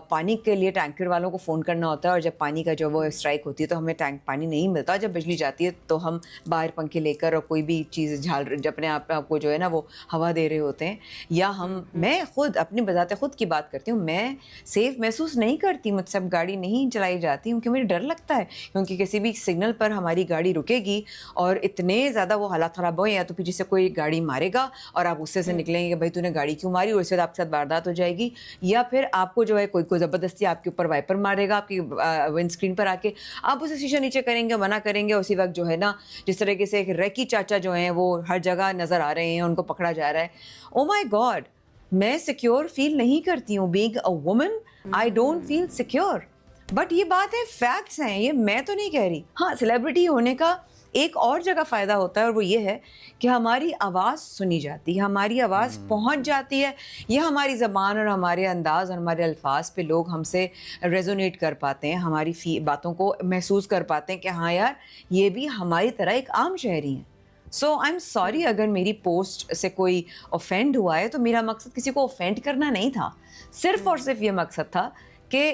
पानी के लिए टैंकर वालों को फ़ोन करना होता है और जब पानी का जो वो स्ट्राइक होती है तो हमें पानी नहीं मिलता, जब बिजली जाती है तो हम बाहर पंखे लेकर और कोई भी चीज़ अपने आप को जो है ना वो हवा दे रहे होते हैं, या मैं खुद अपनी बजाते खुद की बात करती हूँ, मैं सेफ़ महसूस नहीं करती, मुझसे अब गाड़ी नहीं चलाई जाती क्योंकि मुझे डर लगता है, क्योंकि किसी भी सिग्नल पर हमारी गाड़ी रुकेगी और इतने ज़्यादा वो हालात ख़राब हो, या तो पीछे से कोई गाड़ी मारेगा और आप उससे से निकलेंगे कि भाई तूने गाड़ी क्यों मारी, और उसके बाद आपके साथ वारदात हो जाएगी, या फिर आपको जो है कोई ज़बरदस्ती आपके ऊपर वाइपर मारेगा आपकी विंड स्क्रीन पर आके, आप उसे शीशा नीचे करेंगे, मना करेंगे, उसी वक्त जो है ना जिस तरीके से एक रैकी चाचा जो हैं वो हर जगह नज़र आ रहे हैं, उनको पकड़ा जा रहा है। ओ माई गॉड, मैं सिक्योर फील नहीं करती हूँ। Being a woman I don't feel secure. But ये बात है, फैक्ट्स हैं, ये मैं तो नहीं कह रही। हाँ, सेलिब्रिटी होने का एक और जगह फ़ायदा होता है और वो ये है कि हमारी आवाज़ सुनी जाती है, हमारी आवाज़ पहुंच जाती है, ये हमारी ज़बान और हमारे अंदाज़ और हमारे अल्फाज पे लोग हमसे रेजोनेट कर पाते हैं, हमारी बातों को महसूस कर पाते हैं कि हाँ यार, ये भी हमारी तरह एक आम शहरी हैं। सो आई एम सॉरी अगर मेरी पोस्ट से कोई ऑफेंड हुआ है, तो मेरा मकसद किसी को ऑफेंड करना नहीं था, सिर्फ़ और सिर्फ ये मकसद था कि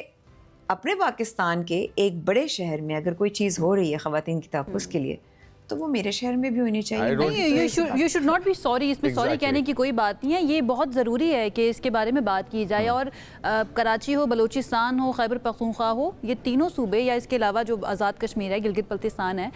अपने पाकिस्तान के एक बड़े शहर में अगर कोई चीज़ हो रही है ख़वातीन की तहफ़्फ़ुज़ के लिए, तो वो मेरे शहर में भी होनी चाहिए। नहीं, you should not be sorry, इसमें सॉरी कहने की कोई बात नहीं है। ये बहुत ज़रूरी है कि इसके बारे में बात की जाए। और कराची हो, बलूचिस्तान हो, खैबर पख्तूनख्वा हो, ये तीनों सूबे, या इसके अलावा जो आज़ाद कश्मीर है, गिलगित बल्तिस्तान है,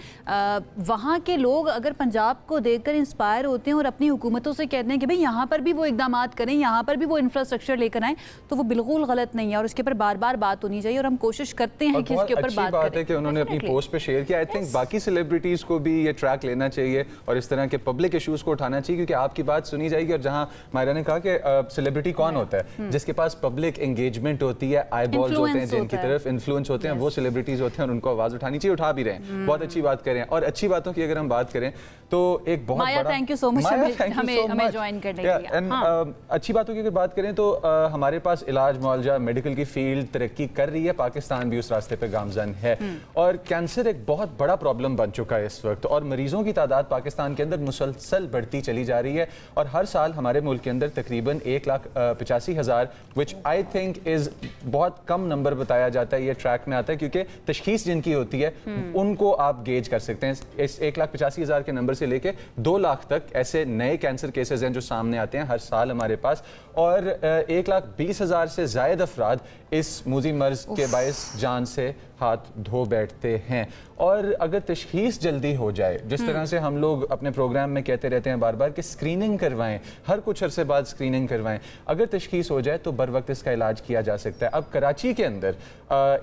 वहाँ के लोग अगर पंजाब को देखकर इंस्पायर होते हैं और अपनी हुकूमतों से कहते हैं कि भाई यहाँ पर भी वो इकदाम करें, यहाँ पर भी वो इंफ्रास्ट्रक्चर लेकर आएँ, तो वो बिल्कुल गलत नहीं है और उसके ऊपर बार बार बात होनी चाहिए। और हम कोशिश करते हैं कि इसके ऊपर बात है कि उन्होंने अपनी पोस्ट पे शेयर किया। आई थिंक बाकी सेलिब्रिटीज़ को भी ये ट्रैक लेना चाहिए और इस तरह के पब्लिक इश्यूज को उठाना चाहिए, क्योंकि आपकी बात सुनी जाएगी। और जहां मायरा ने कहा कि सेलिब्रिटी कौन होता है, जिसके पास पब्लिक एंगेजमेंट होती है, आई बॉल्स होते हैं, जिनकी तरफ इन्फ्लुएंस होते हैं, वो सेलिब्रिटीज होते हैं और उनको आवाज उठानी चाहिए, उठा भी रहे हैं। बहुत अच्छी बात करें। और अच्छी बातों की अगर हम बात करें तो एक बहुत बड़ा, थैंक यू सो मच हमें ज्वाइन करने के लिए। अच्छी बातों की अगर बात करें तो हमारे पास इलाज मुआवजा मेडिकल की फील्ड तरक्की कर रही है, पाकिस्तान भी उस रास्ते पे गामजन है। और कैंसर एक बहुत बड़ा प्रॉब्लम बन चुका है इस वक्त, और मरीजों की तादाद पाकिस्तान के अंदर मुसलसल बढ़ती चली जा रही है। और हर साल हमारे मुल्क के अंदर तकरीबन 1,85,000, विच आई थिंक इज बहुत कम नंबर बताया जाता है, ये ट्रैक में आता है, क्योंकि तशखीस जिनकी होती है उनको आप गेज कर सकते हैं। इस 1,85,000 के नंबर से लेके 2 लाख तक ऐसे नए कैंसर केसेस हैं जो सामने आते हैं हर साल हमारे पास। और 1,20,000 से ज़ायद अफराद इस मूजी मर्ज के बायस जान से हाथ धो बैठते हैं। और अगर तशखीस जल्दी हो जाए, जिस तरह से हम लोग अपने प्रोग्राम में कहते रहते हैं बार बार कि स्क्रीनिंग करवाएं, हर कुछ अरसे बाद स्क्रीनिंग करवाएं, अगर तशखीस हो जाए तो बर वक्त इसका इलाज किया जा सकता है। अब कराची के अंदर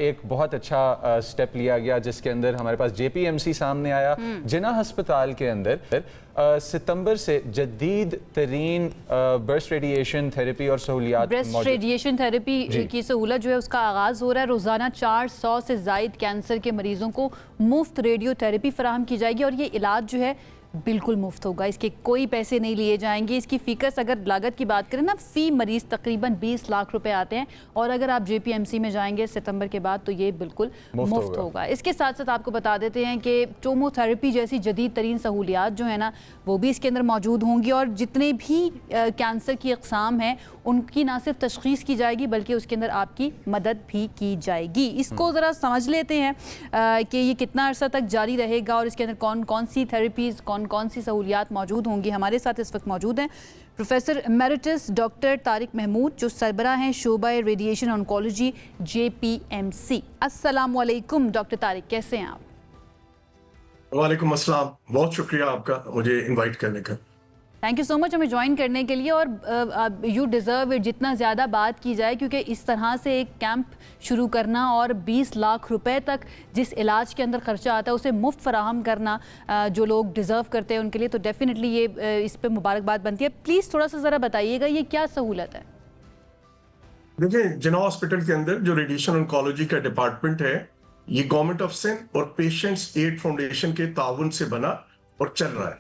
एक बहुत अच्छा स्टेप लिया गया, जिसके अंदर हमारे पास JPMC सामने आया। जिना हस्पताल के अंदर सितंबर से जदीद तरीन ब्रेस्ट रेडिएशन थेरेपी और सहूलियात ब्रेस्ट रेडिएशन थेरेपी की सहूलत जो है उसका आगाज़ हो रहा है। रोज़ाना 400 से ज़ायद कैंसर के मरीज़ों को मुफ्त रेडियो थेरेपी फराहम की जाएगी और ये इलाज जो है बिल्कुल मुफ्त होगा, इसके कोई पैसे नहीं लिए जाएंगे। इसकी फ़ीस अगर लागत की बात करें ना, फ़ी मरीज़ तकरीबन 20 लाख रुपए आते हैं और अगर आप JPMC में जाएंगे सितंबर के बाद तो ये बिल्कुल मुफ्त होगा। इसके साथ साथ आपको बता देते हैं कि टोमोथेरेपी जैसी जदीद तरीन सहूलियात जो है ना वो भी इसके अंदर मौजूद होंगी और जितने भी कैंसर की अक़साम हैं उनकी ना सिर्फ तशख़ीस की जाएगी बल्कि उसके अंदर आपकी मदद भी की जाएगी। इसको ज़रा समझ लेते हैं कि ये कितना अर्सा तक जारी रहेगा और इसके अंदर कौन कौन सी थेरेपीज़ कौन सी सहूलियात मौजूद होंगी। हमारे साथ इस वक्त मौजूद हैं professor emeritus doctor Tariq Mahmood जो सरबरा हैं शोबा रेडिएशन ऑन्कोलॉजी JPMC। अस्सलाम वालेकुम डॉक्टर तारिक, कैसे हैं आप? वालेकुम अस्सलाम, बहुत शुक्रिया आपका मुझे इनवाइट करने का। थैंक यू सो मच हमें ज्वाइन करने के लिए और यू डिज़र्व इट, जितना ज़्यादा बात की जाए क्योंकि इस तरह से एक कैंप शुरू करना और 20 लाख रुपए तक जिस इलाज के अंदर खर्चा आता है उसे मुफ्त फराहम करना जो लोग डिज़र्व करते हैं उनके लिए तो डेफिनेटली ये इस पर मुबारकबाद बनती है। प्लीज़ थोड़ा सा ज़रा बताइएगा ये क्या सहूलत है? देखिए, जिना हॉस्पिटल के अंदर जो रेडिएशन ऑन्कोलॉजी का डिपार्टमेंट है ये गवर्नमेंट ऑफ सिंध और पेशेंट्स एड फाउंडेशन के ताउन से बना और चल रहा है।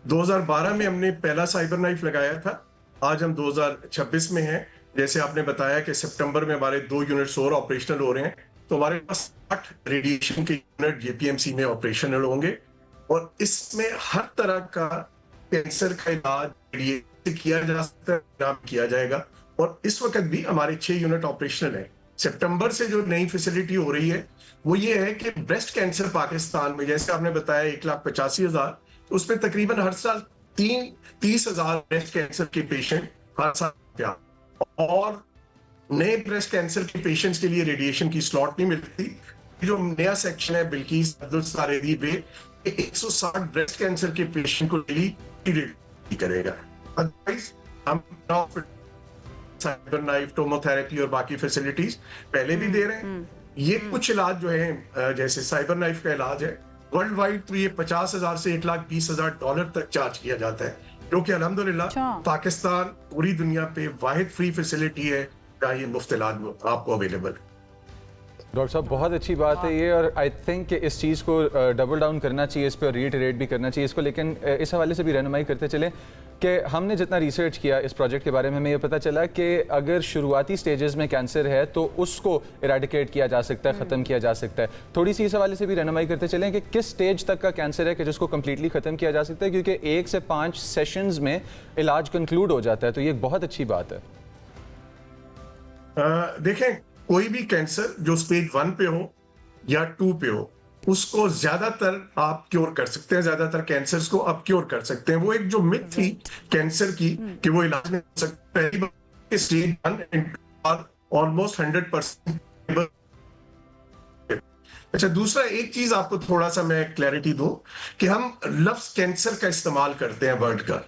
2012 में हमने पहला साइबर नाइफ लगाया था, आज हम 2026 में हैं। जैसे आपने बताया कि सितंबर में हमारे 2 यूनिट्स और ऑपरेशनल हो रहे हैं, तो हमारे पास 8 रेडिएशन के यूनिट JPMC में ऑपरेशनल होंगे और इसमें हर तरह का कैंसर का इलाज रेडिएशन किया जा सकता है, किया जाएगा। और इस वक्त भी हमारे 6 यूनिट ऑपरेशनल है। सितंबर से जो नई फैसिलिटी हो रही है वो ये है कि ब्रेस्ट कैंसर पाकिस्तान में जैसे आपने बताया 1,85,000, उसमें तकरीबन हर साल 30,000 ब्रेस्ट कैंसर के पेशेंट हर साल और नए ब्रेस्ट कैंसर के पेशेंट्स के लिए रेडिएशन की स्लॉट नहीं मिलती। जो नया सेक्शन है बिल्किस सारेदी पे 160 ब्रेस्ट कैंसर के पेशेंट को डेली करेगा। अदरवाइज हम साइबर नाइफ, टोमोथेरेपी और बाकी फैसिलिटीज पहले भी दे रहे हैं। ये कुछ इलाज जो है जैसे साइबर नाइफ का इलाज है वर्ल्ड वाइड तो ये 50,000 से $1,20,000 तक चार्ज किया जाता है, जो कि अल्हम्दुलिल्लाह पाकिस्तान पूरी दुनिया पे वाहिद फ्री फैसिलिटी है जहाँ ये मुफ्त इलाज आपको अवेलेबल है। डॉक्टर साहब बहुत अच्छी बात है ये और आई थिंक कि इस चीज़ को डबल डाउन करना चाहिए, इस पर रीइटरेट भी करना चाहिए इसको। लेकिन इस हवाले से भी रहनुमाई करते चलें कि हमने जितना रिसर्च किया इस प्रोजेक्ट के बारे में हमें ये पता चला कि अगर शुरुआती स्टेजेस में कैंसर है तो उसको इरेडिकेट किया जा सकता है, ख़त्म किया जा सकता है। थोड़ी सी इस हवाले से भी रहनुमाई करते चलें कि किस स्टेज तक का कैंसर है कि जिसको कम्प्लीटली ख़त्म किया जा सकता है, क्योंकि 1 से 5 सेशंस में इलाज कंक्लूड हो जाता है, तो ये एक बहुत अच्छी बात है। देखें, कोई भी कैंसर जो स्टेज 1 पे हो या 2 पे हो उसको ज्यादातर आप क्योर कर सकते हैं, ज्यादातर कैंसर्स को आप क्योर कर सकते हैं। वो एक जो मिथ थी कैंसर की कि वो इलाज नहीं हो सकता, पहली बार स्टेज 1 ऑलमोस्ट 100%। अच्छा, दूसरा एक चीज आपको थोड़ा सा मैं क्लैरिटी दूं कि हम लफ्ज कैंसर का इस्तेमाल करते हैं वर्ड का।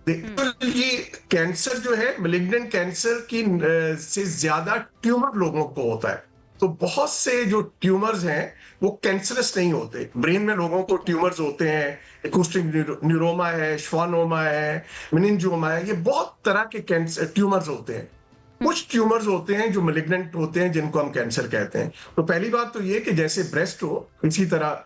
ये कैंसर जो है मैलिग्नेंट कैंसर की से ज्यादा ट्यूमर लोगों को होता है। तो बहुत से जो ट्यूमर्स हैं वो कैंसरस नहीं होते। ब्रेन में लोगों को ट्यूमर्स होते हैं, एकूस्टिक न्यूरोमा है, श्वानोमा है, मेनिंजियोमा है, ये बहुत तरह के कैंसर ट्यूमर्स होते हैं। कुछ ट्यूमर्स होते हैं जो मैलिग्नेंट होते हैं जिनको हम कैंसर कहते हैं। तो पहली बात तो ये कि जैसे ब्रेस्ट हो इसी तरह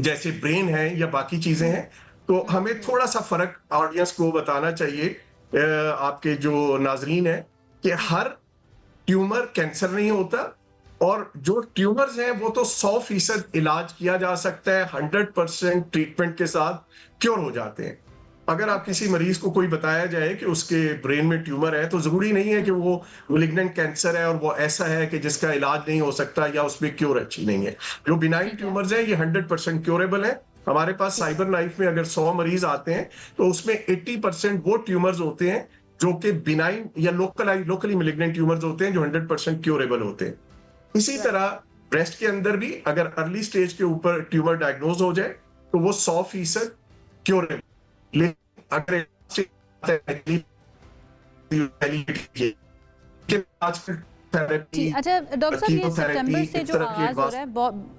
जैसे ब्रेन है या बाकी चीजें हैं, तो हमें थोड़ा सा फर्क ऑडियंस को बताना चाहिए, आपके जो नाजरीन है, कि हर ट्यूमर कैंसर नहीं होता और जो ट्यूमर्स हैं वो तो 100% इलाज किया जा सकता है, 100% ट्रीटमेंट के साथ क्योर हो जाते हैं। अगर आप किसी मरीज को कोई बताया जाए कि उसके ब्रेन में ट्यूमर है तो जरूरी नहीं है कि वो मैलिग्नेंट कैंसर है और वो ऐसा है कि जिसका इलाज नहीं हो सकता या उसमें क्योर अच्छी नहीं है। जो बिनाइन ट्यूमर्स हैं ये 100% क्योरेबल है। हमारे पास साइबर नाइफ में अगर 100 मरीज आते हैं तो उसमें 80% वो ट्यूमर्स होते हैं जो कि बिनाइन या लोकली मैलिग्नेंट ट्यूमर्स होते हैं जो 100% क्योरेबल होते हैं। इसी तरह ब्रेस्ट के अंदर भी अगर अर्ली स्टेज के ऊपर ट्यूमर डायग्नोज हो जाए तो वो 100% क्योरेबल। लेकिन अगर आजकल थेरेपी, अच्छा डॉक्टर साहब, ये सितंबर से इस जो तरह की आगाज हो रहा है,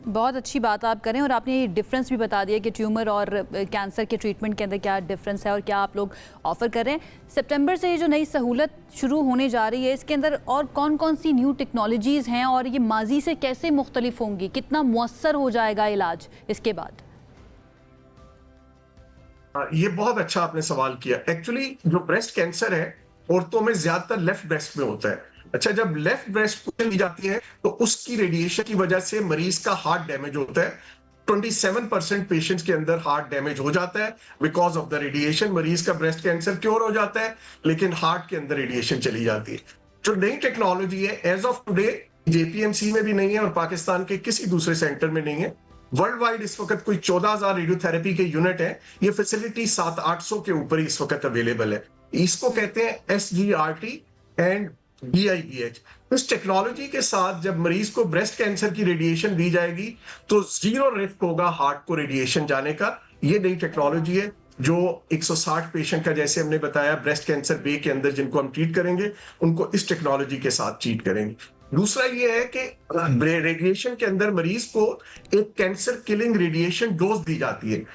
बहुत अच्छी बात आप करें, और आपने ये डिफरेंस भी बता दिया कि ट्यूमर और कैंसर के ट्रीटमेंट के अंदर क्या डिफरेंस है और क्या आप लोग ऑफर कर रहे हैं। सितंबर से ये जो नई सहूलत शुरू होने जा रही है, इसके अंदर और कौन कौन सी न्यू टेक्नोलॉजीज़ हैं और ये माजी से कैसे मुख्तलिफ होंगी, कितना मुअस्सर हो जाएगा इलाज इसके बाद? ये बहुत अच्छा आपने सवाल किया। एक्चुअली जो ब्रेस्ट कैंसर है औरतों में ज्यादातर लेफ्ट ब्रेस्ट में होता है। अच्छा, जब लेफ्ट ब्रेस्ट ली जाती है तो उसकी रेडिएशन की वजह से मरीज का हार्ट डैमेज होता है। 27% पेशेंट्स के अंदर हार्ट डैमेज हो जाता है बिकॉज ऑफ द रेडिएशन। मरीज का ब्रेस्ट कैंसर क्योर हो जाता है, लेकिन हार्ट के अंदर रेडिएशन चली जाती है। जो नई टेक्नोलॉजी है, एज ऑफ टुडे जेपीएमसी में भी नहीं है और पाकिस्तान के किसी दूसरे सेंटर में नहीं है। वर्ल्ड वाइड इस वक्त कोई 14,000 रेडियोथेरेपी के यूनिट है। ये फैसिलिटी 700-800 के ऊपर ही इस वक्त अवेलेबल है। इसको कहते हैं SGRT एंड DIBH। इस टेक्नोलॉजी के साथ जब मरीज को ब्रेस्ट कैंसर की रेडिएशन दी जाएगी तो 0 रिस्क होगा हार्ट को रेडिएशन जाने का। ये नई टेक्नोलॉजी है जो 160 पेशेंट का, जैसे हमने बताया, ब्रेस्ट कैंसर बे के अंदर जिनको हम ट्रीट करेंगे उनको इस टेक्नोलॉजी के साथ ट्रीट करेंगे। दूसरा ये है कि रेडिएशन के अंदर मरीज को एक कैंसर किलिंग रेडिएशन डोज दी जाती है।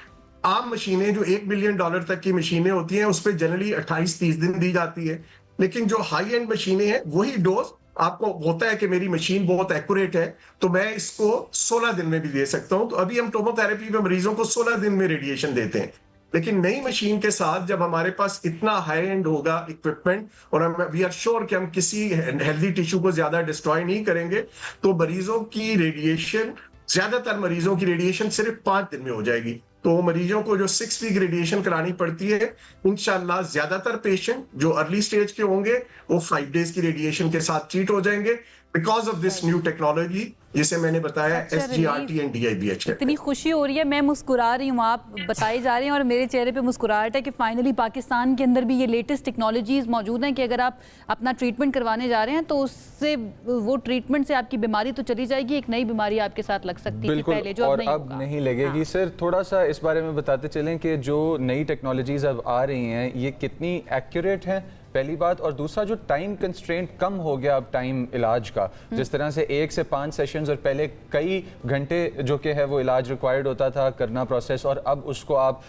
आम मशीनें जो $1 मिलियन तक की मशीनें होती हैं उस पर जनरली 28-30 दिन दी जाती है, लेकिन जो हाई एंड मशीनें हैं वही डोज आपको होता है कि मेरी मशीन बहुत एक्यूरेट है तो मैं इसको 16 दिन में भी दे सकता हूं। तो अभी हम टोमोथेरेपी में मरीजों को 16 दिन में रेडिएशन देते हैं, लेकिन नई मशीन के साथ जब हमारे पास इतना हाई एंड होगा इक्विपमेंट और हम वी आर श्योर कि हम किसी हेल्दी टिश्यू को ज्यादा डिस्ट्रॉय नहीं करेंगे, तो मरीजों की रेडिएशन, ज्यादातर मरीजों की रेडिएशन सिर्फ 5 दिन में हो जाएगी। तो मरीजों को जो 6 वीक रेडिएशन करानी पड़ती है, इंशाल्लाह ज्यादातर पेशेंट जो अर्ली स्टेज के होंगे वो 5 डेज की रेडिएशन के साथ ट्रीट हो जाएंगे because of this new technology, जिसे मैंने बताया SGRT एंड DIBH। इतनी खुशी हो रही है, मैं मुस्कुरा रही हूँ, आप बताई जा रही हैं और मेरे चेहरे पे मुस्कुराहट है कि फाइनली पाकिस्तान के अंदर भी ये लेटेस्ट टेक्नोलॉजीज मौजूद हैं कि अगर आप अपना ट्रीटमेंट करवाने जा रहे हैं तो उससे वो ट्रीटमेंट से आपकी बीमारी तो चली जाएगी, एक नई बीमारी आपके साथ लग सकती है पहले जो और अब नहीं लगेगी। सर थोड़ा सा इस बारे में बताते चलें कि जो नई टेक्नोलॉजीज अब आ रही हैं ये कितनी एक्यूरेट हैं, पहली बात, और दूसरा जो टाइम कंस्ट्रेंट कम हो गया अब टाइम इलाज का, जिस तरह से 1 से 5 सेशंस और पहले कई घंटे जो कि है वो इलाज रिक्वायर्ड होता था करना प्रोसेस, और अब उसको आप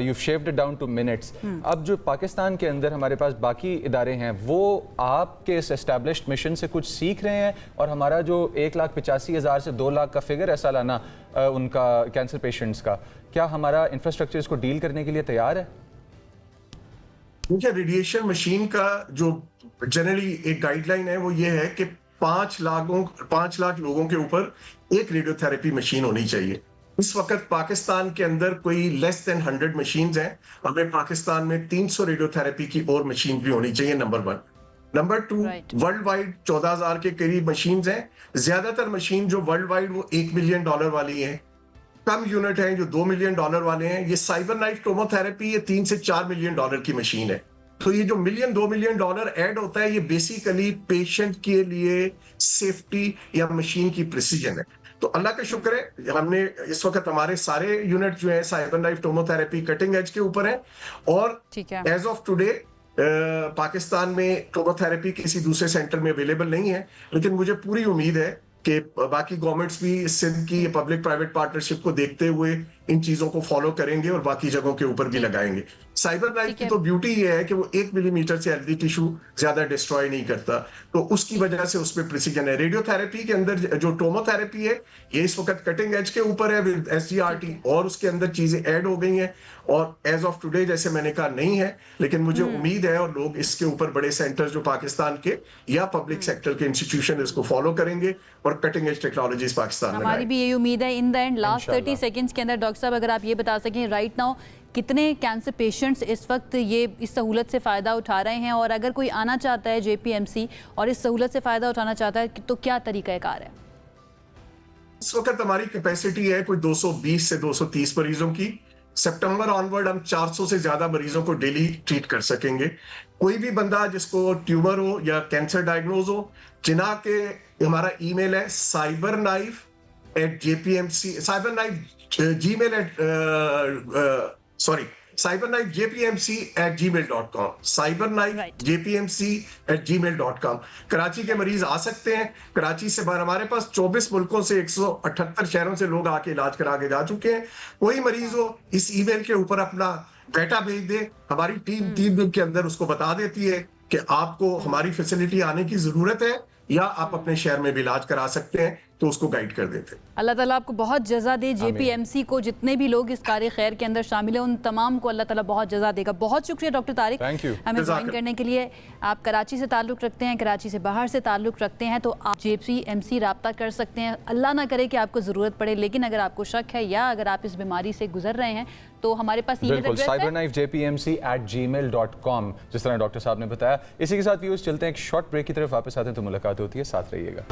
you shaved down two minutes. अब जो पाकिस्तान के अंदर हमारे पास बाकी इदारे हैं वो आपके इस एस्टैब्लिश्ड मिशन से कुछ सीख रहे हैं, और हमारा जो 1,85,000 से 2 लाख का फिगर है सालाना उनका कैंसर पेशेंट्स का, क्या हमारा इंफ्रास्ट्रक्चर इसको डील करने के लिए तैयार है? देखिए, रेडिएशन मशीन का जो जनरली एक गाइडलाइन है वो ये है कि 5 लाख लोगों के ऊपर एक रेडियोथेरेपी मशीन होनी चाहिए। इस वक्त पाकिस्तान के अंदर कोई लेस देन 100 मशीन्स हैं। हमें पाकिस्तान में 300 रेडियोथेरेपी की और मशीन भी होनी चाहिए, नंबर 1। नंबर 2, वर्ल्ड वाइड 14,000 के करीब मशीन्स हैं। ज्यादातर मशीन जो वर्ल्ड वाइड वो $1 मिलियन वाली हैं, कम यूनिट हैं जो $2 मिलियन वाले हैं। ये साइबर नाइफ टोमोथेरेपी ये $3 से $4 मिलियन की मशीन है। तो ये जो $2 मिलियन ऐड होता है ये बेसिकली पेशेंट के लिए सेफ्टी या मशीन की प्रिसीजन है। तो अल्लाह का शुक्र है, हमने इस वक्त हमारे सारे यूनिट जो है cyber knife tomotherapy cutting edge के ऊपर है, और एज ऑफ टुडे पाकिस्तान में टोमोथेरेपी किसी दूसरे सेंटर में अवेलेबल नहीं है। लेकिन मुझे पूरी उम्मीद है कि बाकी गवर्नमेंट्स भी सिंध की पब्लिक प्राइवेट पार्टनरशिप को देखते हुए इन चीजों को फॉलो करेंगे और बाकी जगहों के ऊपर भी लगाएंगे। साइबर नाइफ की तो ब्यूटी ये है कि वो 1 मिलीमीटर से हेल्दी टिश्यू ज्यादा डिस्ट्रॉय नहीं करता, तो उसकी वजह से उसमें प्रिसीजन है। रेडियोथेरेपी के अंदर जो टोमोथेरेपी है ये इस वक्त कटिंग एज के ऊपर है विद SGRT, और उसके अंदर चीजें ऐड हो गई हैं, और एज ऑफ टुडे जैसे मैंने कहा नहीं है, लेकिन मुझे उम्मीद है और लोग इसके ऊपर बड़े सेंटर्स जो पाकिस्तान के या पब्लिक सेक्टर के इंस्टीट्यूशन इसको फॉलो करेंगे और कटिंग एज टेक्नोलॉजीज पाकिस्तान में। हमारी भी यही उम्मीद है। In the end last 30 seconds के अंदर डॉक्टर साहब अगर आप ये बता सकें राइट नाउ कितने कैंसर पेशेंट्स इस वक्त ये इस सहूलत से फ़ायदा उठा रहे हैं, और अगर कोई आना चाहता है JPMC और इस सहूलत से फ़ायदा उठाना चाहता है तो क्या तरीक़ाकार है? इस वक्त हमारी कैपेसिटी है कोई 220 से 230 मरीजों की। सितंबर ऑनवर्ड हम 400 से ज्यादा मरीजों को डेली ट्रीट कर सकेंगे। कोई भी बंदा जिसको ट्यूमर हो या कैंसर डायग्नोज हो, जिना के हमारा ईमेल है cyberknife@jpmc cyberknife gmail@ cyberknifejpmc@gmail.com, cyberknifejpmc@gmail.com। Karachi के मरीज आ सकते हैं, कराची से बाहर हमारे पास 24 मुल्कों से 178 शहरों से लोग आके इलाज करा के जा चुके हैं। कोई मरीज हो इस ईमेल के ऊपर अपना डाटा भेज दे, हमारी टीम 3 दिन के अंदर उसको बता देती है कि आपको हमारी फैसिलिटी आने की जरूरत है या आप अपने शहर में भी इलाज करा सकते हैं, तो उसको गाइड कर देते हैं। अल्लाह ताला आपको बहुत जज़ा दे। JPMC को जितने भी लोग इस कार्य खैर के अंदर शामिल हैं उन तमाम को अल्लाह ताला बहुत जज़ा देगा। बहुत शुक्रिया डॉक्टर तारिक हमें ज्वाइन करने के लिए। आप कराची से ताल्लुक़ रखते हैं, कराची से बाहर से ताल्लुक़ रखते हैं, तो आप JPMC रब्ता कर सकते हैं। अल्लाह ना करे कि आपको ज़रूरत पड़े, लेकिन अगर आपको शक है या अगर आप इस बीमारी से गुजर रहे हैं तो हमारे पास ईमेल एड्रेस है cyberknifejpmc@gmail.com, जिस तरह डॉक्टर साहब ने बताया। इसी के साथ व्यूअर्स चलते हैं एक शॉर्ट ब्रेक की तरफ, वापस आते हैं तो मुलाकात होती है, साथ रहिएगा।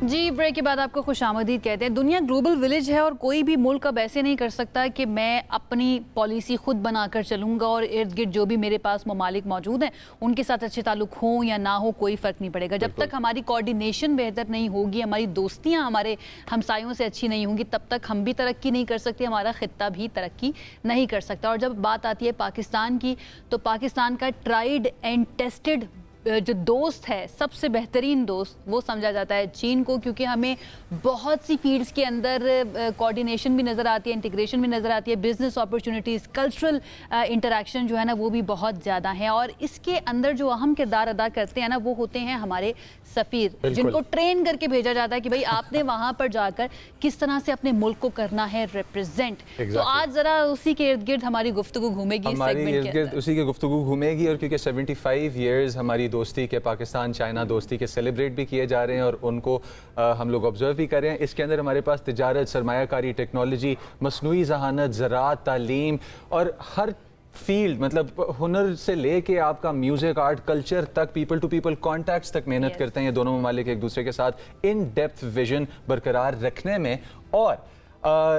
जी, ब्रेक के बाद आपको खुशामदीद कहते हैं। दुनिया ग्लोबल विलेज है और कोई भी मुल्क अब ऐसे नहीं कर सकता कि मैं अपनी पॉलिसी खुद बनाकर चलूँगा और इर्द गिर्द जो भी मेरे पास ममालिक मौजूद हैं उनके साथ अच्छे ताल्लुक हों या ना हो, कोई फ़र्क नहीं पड़ेगा। जब तक हमारी कोऑर्डिनेशन बेहतर नहीं होगी, हमारी दोस्तियाँ हमारे हमसायों से अच्छी नहीं होंगी, तब तक हम भी तरक्की नहीं कर सकते, हमारा ख़ित्ता भी तरक्की नहीं कर सकता। और जब बात आती है पाकिस्तान की, तो पाकिस्तान का ट्राइड एंड टेस्टेड जो दोस्त है, सबसे बेहतरीन दोस्त, वो समझा जाता है चीन को, क्योंकि हमें बहुत सी फील्ड्स के अंदर कोऑर्डिनेशन भी नज़र आती है, इंटीग्रेशन भी नज़र आती है, बिजनेस अपॉर्चुनिटीज़, कल्चरल इंटरेक्शन जो है ना वो भी बहुत ज़्यादा है। और इसके अंदर जो अहम किरदार अदा करते हैं ना वो होते हैं हमारे सफ़ीर, जिनको ट्रेन करके भेजा जाता है कि भाई आपने वहाँ पर जाकर किस तरह से अपने मुल्क को करना है रिप्रेजेंट। तो आज ज़रा उसी के इर्द गिर्द हमारी गुफ्तगू घूमेगी, हमारी इर्द गिर्द उसी की गुफ्तगू घूमेगी। और क्योंकि 75 ईयर्स हमारी दोस्ती के, पाकिस्तान चाइना दोस्ती के सेलिब्रेट भी किए जा रहे हैं और उनको हम लोग ऑब्जर्व भी कर रहे हैं। इसके अंदर हमारे पास तिजारत, सरमायाकारी, टेक्नोलॉजी, मसनूई ज़हानत, ज़राअत, तालीम और हर फील्ड, मतलब हुनर से लेके आपका म्यूजिक, आर्ट, कल्चर तक, पीपल टू पीपल कॉन्टैक्ट्स तक मेहनत करते हैं ये दोनों ममालिक एक दूसरे के साथ इन डेप्थ विजन बरकरार रखने में। और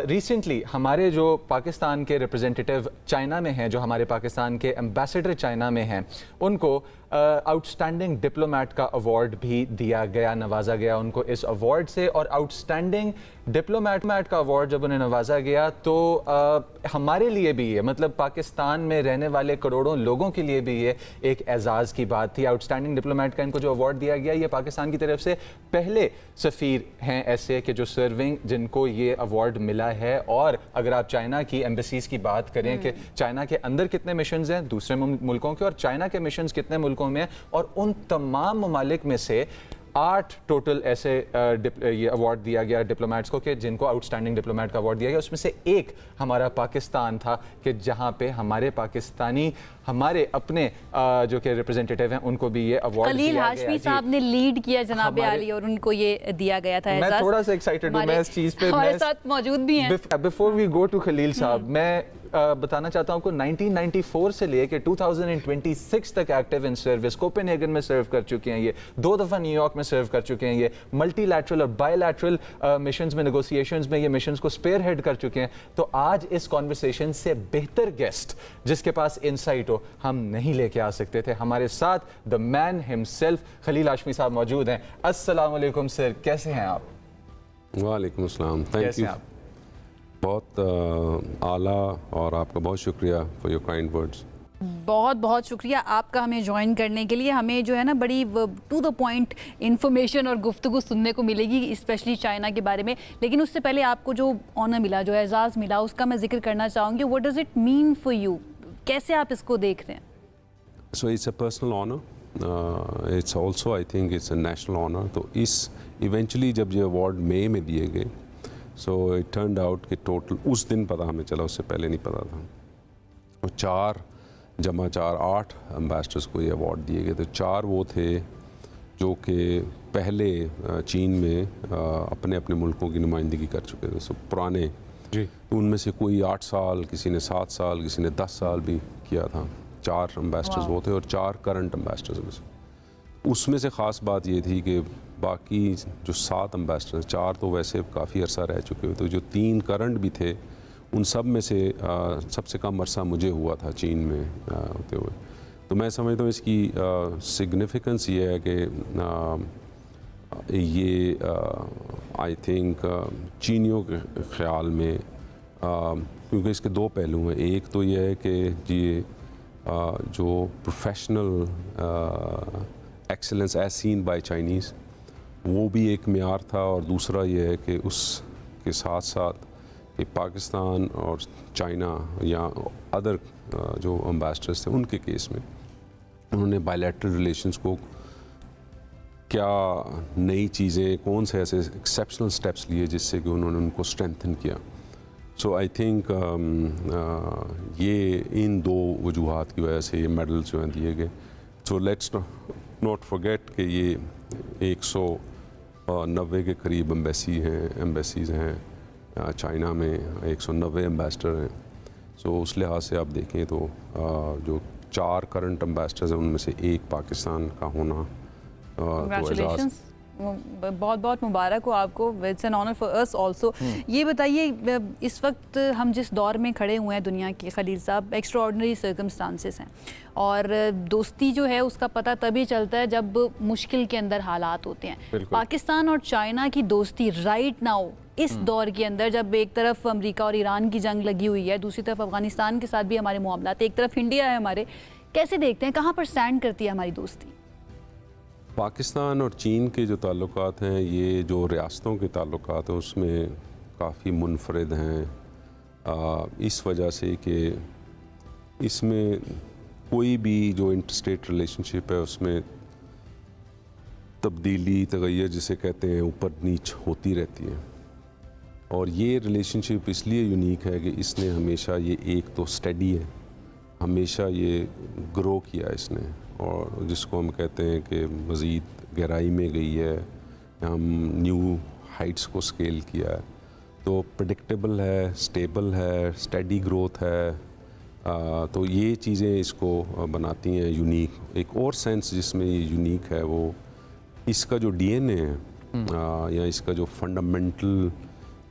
रिसेंटली हमारे जो पाकिस्तान के रिप्रेजेंटेटिव चाइना में हैं, जो हमारे पाकिस्तान के एम्बेसडर चाइना में हैं, उनको आउटस्टैंडिंग डिप्लोमेट का अवार्ड भी दिया गया, नवाजा गया उनको इस अवार्ड से। और आउटस्टैंडिंग डिप्लोमेट का अवार्ड जब उन्हें नवाजा गया तो हमारे लिए भी ये, मतलब पाकिस्तान में रहने वाले करोड़ों लोगों के लिए भी ये एक एजाज़ की बात थी। आउटस्टैंडिंग डिप्लोमेट का इनको जो अवार्ड दिया गया, ये पाकिस्तान की तरफ से पहले सफ़ीर हैं ऐसे कि जो सर्विंग, जिनको ये अवार्ड मिला है। और अगर आप चाइना की एम्बेसीज की बात करें कि चाइना के अंदर कितने मिशंस हैं दूसरे मुल्कों के और चाइना के मिशंस कितने मुल्कों में, और उन तमाम ममालिक में से 8 टोटल ऐसे ये अवार्ड दिया गया डिप्लोमेट्स को कि जिनको आउटस्टैंडिंग डिप्लोमेट का अवार्ड दिया गया। उसमें से एक हमारा पाकिस्तान था कि जहां पे हमारे पाकिस्तानी, हमारे अपने जो कि रिप्रेजेंटेटिव हैं, उनको भी ये अवार्ड दिया गया। हाशमी साहब ने लीड किया जनाब आली और उनको ये दिया गया था। मैं थोड़ा सा एक्साइटेड हूं, मैं इस चीज पे हमारे साथ मौजूद भी हैं। Before we go to Khalil साहब, मैं बताना चाहता हूं आपको 1994 से लेकर 2026 तक एक्टिव इन सर्विस कोपेनहेगन में सर्व कर चुके हैं ये, 2 दफ़ा न्यूयॉर्क में सर्व कर चुके हैं ये, मल्टीलैटरल और बायलैटरल मिशंस में, नेगोशिएशंस में ये मिशंस को स्पेयर हेड कर चुके हैं। तो आज इस कॉन्वर्सेशन से बेहतर गेस्ट जिसके पास इंसाइट हो हम नहीं लेके आ सकते थे। हमारे साथ the man himself Khalil Hashmi साहब मौजूद हैं। अस्सलाम वालेकुम सर, कैसे हैं आप? वालेकुम अस्सलाम, थैंक यू। बहुत आला, और आपका बहुत शुक्रिया फॉर योर काइंड वर्ड्स। बहुत बहुत शुक्रिया आपका हमें ज्वाइन करने के लिए। हमें जो है ना बड़ी टू द पॉइंट इन्फॉर्मेशन और गुफ्तगू सुनने को मिलेगी, स्पेशली चाइना के बारे में। लेकिन उससे पहले आपको जो ऑनर मिला, जो एजाज़ मिला, उसका मैं जिक्र करना चाहूँगी। What does it mean for you? कैसे आप इसको देख रहे हैं? So it's a personal honour, it's also I think it's a national honour. तो इस इवेंचुअली जब ये अवार्ड मई में दिए गए, सो इट टर्न्ड आउट कि टोटल उस दिन पता हमें चला, उससे पहले नहीं पता था। और 4 जमा 4 8 एम्बेसडर्स को ये अवार्ड दिए गए। तो 4 वो थे जो कि पहले चीन में अपने अपने मुल्कों की नुमाइंदगी कर चुके थे, सो पुराने जी। तो उनमें से कोई 8 साल, किसी ने 7 साल, किसी ने 10 साल भी किया था। 4 एम्बेसडर्स वो थे और 4 करंट एम्बेसडर्स में से। उसमें से ख़ास बात ये थी कि बाकी जो 7 एम्बेसडर्स, 4 तो वैसे काफ़ी अरसा रह चुके हुए, तो जो 3 करंट भी थे उन सब में से सबसे कम अरसा मुझे हुआ था चीन में होते हुए। तो मैं समझता हूँ इसकी सिग्निफिकेंस ये है कि ये आई थिंक चीनियों के ख्याल में क्योंकि इसके दो पहलू हैं, एक तो ये है कि ये जो professional excellence as seen by Chinese वो भी एक मेयार था, और दूसरा ये है कि उसके साथ साथ कि पाकिस्तान और चाइना या अदर जो एम्बेसडर्स थे उनके केस में उन्होंने बायलैटरल रिलेशंस को क्या नई चीज़ें, कौन से ऐसे एक्सेप्शनल स्टेप्स लिए जिससे कि उन्होंने उनको स्ट्रेंथन किया। सो आई थिंक ये इन दो वजूहात की वजह से ये मेडल जो हैं दिए गए। सो लेट्स नॉट फॉरगेट कि ये 190 के करीब एम्बेसीज़ हैं चाइना में, 190 एम्बेसडर हैं। सो उस लिहाज से आप देखें तो जो 4 करंट एम्बेसडर्स हैं उनमें से एक पाकिस्तान का होना Congratulations. बहुत बहुत मुबारक हो आपको। It's an honour for us also. ये बताइए, इस वक्त हम जिस दौर में खड़े हुए हैं दुनिया के, खलील साहब, एक्स्ट्राऑर्डिनरी सर्कमस्टांसेस हैं, और दोस्ती जो है उसका पता तभी चलता है जब मुश्किल के अंदर हालात होते हैं। पाकिस्तान और चाइना की दोस्ती राइट नाउ इस दौर के अंदर, जब एक तरफ अमेरिका और ईरान की जंग लगी हुई है, दूसरी तरफ अफगानिस्तान के साथ भी हमारे मामलात, एक तरफ इंडिया है हमारे, कैसे देखते हैं, कहाँ पर स्टैंड करती है हमारी दोस्ती? पाकिस्तान और चीन के जो ताल्लुकात हैं, ये जो रियासतों के ताल्लुकात हैं उसमें काफ़ी मुनफरद हैं, इस वजह से कि इसमें कोई भी जो इंटरस्टेट रिलेशनशिप है उसमें तब्दीली, तगैर जिसे कहते हैं, ऊपर नीच होती रहती है। और ये रिलेशनशिप इसलिए यूनिक है कि इसने हमेशा ये एक तो स्टडी है, हमेशा ये ग्रो किया इसने, और जिसको हम कहते हैं कि मज़ीद गहराई में गई है, हम न्यू हाइट्स को स्केल किया है। तो प्रेडिक्टेबल है, स्टेबल है, स्टेडी ग्रोथ है, तो ये चीज़ें इसको बनाती हैं यूनिक। एक और सेंस जिसमें ये यूनिक है वो इसका जो डीएनए है या इसका जो फंडामेंटल